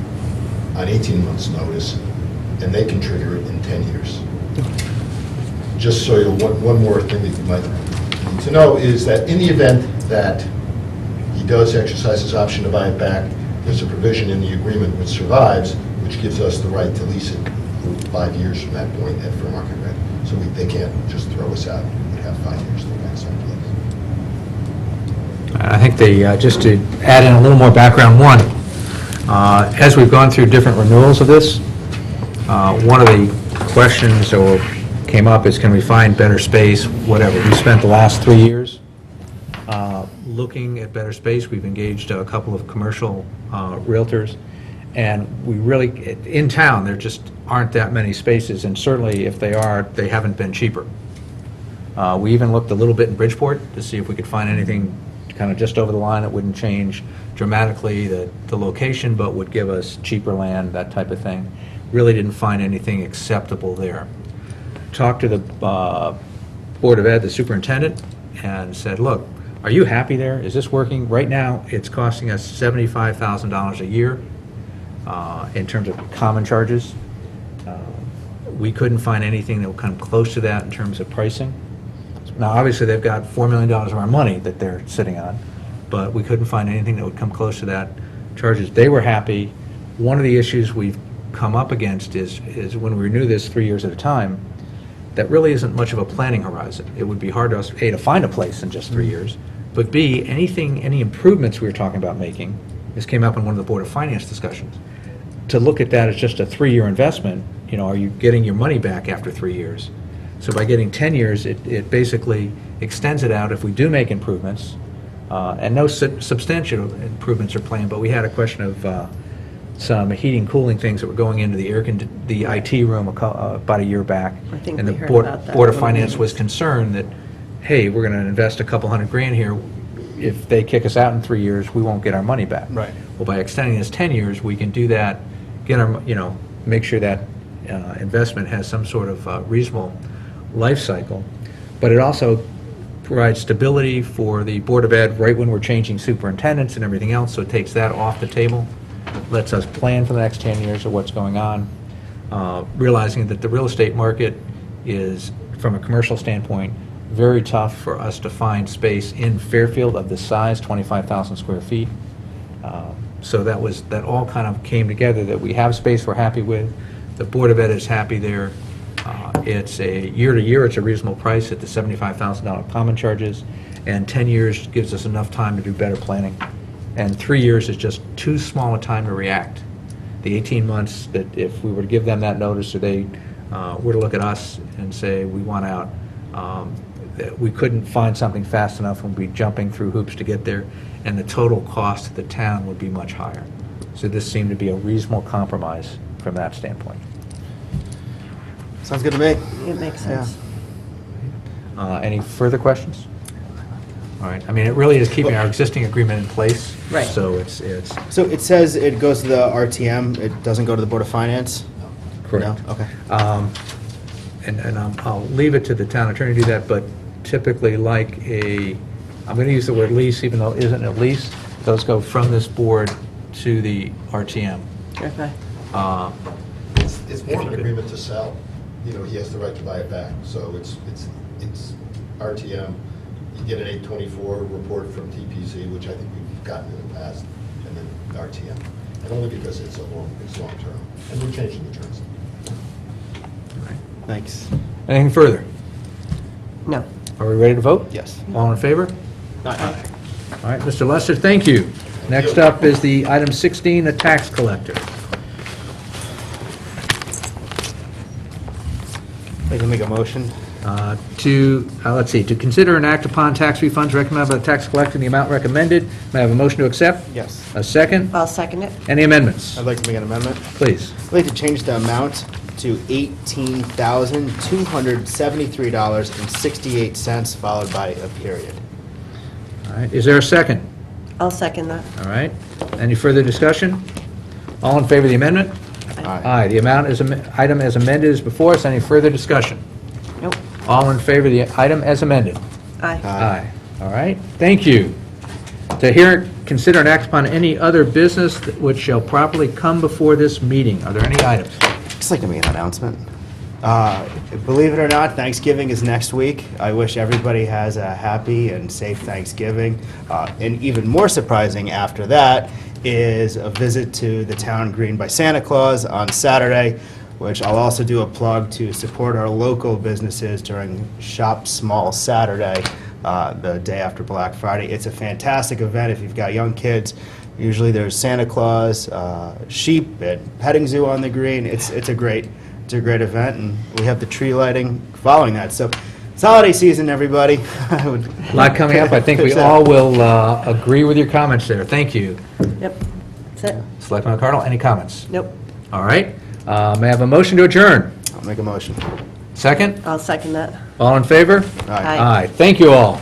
on 18 months' notice, and they can trigger it in 10 years. Just so one more thing that you might need to know is that in the event that he does exercise his option to buy it back, there's a provision in the agreement which survives, which gives us the right to lease it for 5 years from that point at fair market rate. So they can't just throw us out. We have 5 years to find someplace. I think just to add in a little more background, one, as we've gone through different renewals of this, one of the questions that came up is, can we find better space, whatever. We spent the last 3 years looking at better space. We've engaged a couple of commercial realtors, and we really, in town, there just aren't that many spaces, and certainly if they are, they haven't been cheaper. We even looked a little bit in Bridgeport to see if we could find anything kind of just over the line that wouldn't change dramatically the location, but would give us cheaper land, that type of thing. Really didn't find anything acceptable there. Talked to the Board of Ed, the superintendent, and said, look, are you happy there? Is this working? Right now, it's costing us $75,000 a year in terms of common charges. We couldn't find anything that would come close to that in terms of pricing. Now, obviously, they've got $4 million of our money that they're sitting on, but we couldn't find anything that would come close to that charges. They were happy. One of the issues we've come up against is when we renew this 3 years at a time, that really isn't much of a planning horizon. It would be hard to us, A, to find a place in just 3 years, but B, any improvements we were talking about making, this came up in one of the Board of Finance discussions, to look at that as just a 3-year investment, are you getting your money back after 3 years? So by getting 10 years, it basically extends it out if we do make improvements, and no substantial improvements are planned, but we had a question of some heating, cooling things that were going into the IT room about a year back. I think and we the heard Board about that Board of when we Finance was moved. concerned that, hey, we're going to invest a couple $100,000 here. If they kick us out in 3 years, we won't get our money back. Right. Well, by extending this 10 years, we can do that, get our, make sure that investment has some sort of reasonable life cycle. But it also provides stability for the Board of Ed right when we're changing superintendents and everything else, so it takes that off the table, lets us plan for the next 10 years of what's going on, realizing that the real estate market is, from a commercial standpoint, very tough for us to find space in Fairfield of this size, 25,000 square feet. So that all kind of came together, that we have space we're happy with, the Board of Ed is happy there. It's a year-to-year, it's a reasonable price at the $75,000 common charges, and 10 years gives us enough time to do better planning. And 3 years is just too small a time to react. The 18 months that if we were to give them that notice, or they were to look at us and say, we want out, that we couldn't find something fast enough and we'd be jumping through hoops to get there, and the total cost to the town would be much higher. So this seemed to be a reasonable compromise from that standpoint. Sounds good to me. It makes sense. Any further questions? All right, I mean, it really is keeping our existing agreement in place. Right. So it's So it says it goes to the RTM, it doesn't go to the Board of Finance? correct. No? Okay. And I'll leave it to the town attorney to do that, but typically I'm going to use the word lease, even though it isn't a lease, those go from this board to the RTM. Okay. It's more of an agreement to sell. He has the right to buy it back. So it's RTM. You get an 824 report from TPC, which I think we've gotten in the past, and then RTM. And only because it's long-term. And we're changing the terms. Thanks. Anything further? No. Are we ready to vote? Yes. All in favor? Aye. All right, Mr. Lester, thank you. Next up is the item 16, the tax collector. I can make a motion. Let's see, to consider and act upon tax refunds recommended by the tax collector in the amount recommended. May I have a motion to accept? Yes. A second? I'll second it. Any amendments? I'd like to make an amendment. Please. I'd like to change the amount to $18,273.68, followed by a period. All right, is there a second? I'll second that. All right, any further discussion? All in favor of the amendment? Aye, the amount item as amended is before us. Any further discussion? Nope. All in favor of the item as amended? Aye. Aye. All right, thank you. To hear, consider and act upon any other business which shall properly come before this meeting. Are there any items? I'd just like to make an announcement. Believe it or not, Thanksgiving is next week. I wish everybody has a happy and safe Thanksgiving. And even more surprising after that is a visit to the town green by Santa Claus on Saturday, which I'll also do a plug to support our local businesses during Shop Small Saturday, the day after Black Friday. It's a fantastic event if you've got young kids. Usually there's Santa Claus, sheep, and petting zoo on the green. It's a great event, and we have the tree lighting following that. So it's holiday season, everybody. A lot coming up. I think we all will agree with your comments there. Thank you. Yep. That's it. Selectman Cardinal, any comments? Nope. All right. May I have a motion to adjourn? I'll make a motion. Second? I'll second that. All in favor? Aye. Aye. Aye. Thank you all.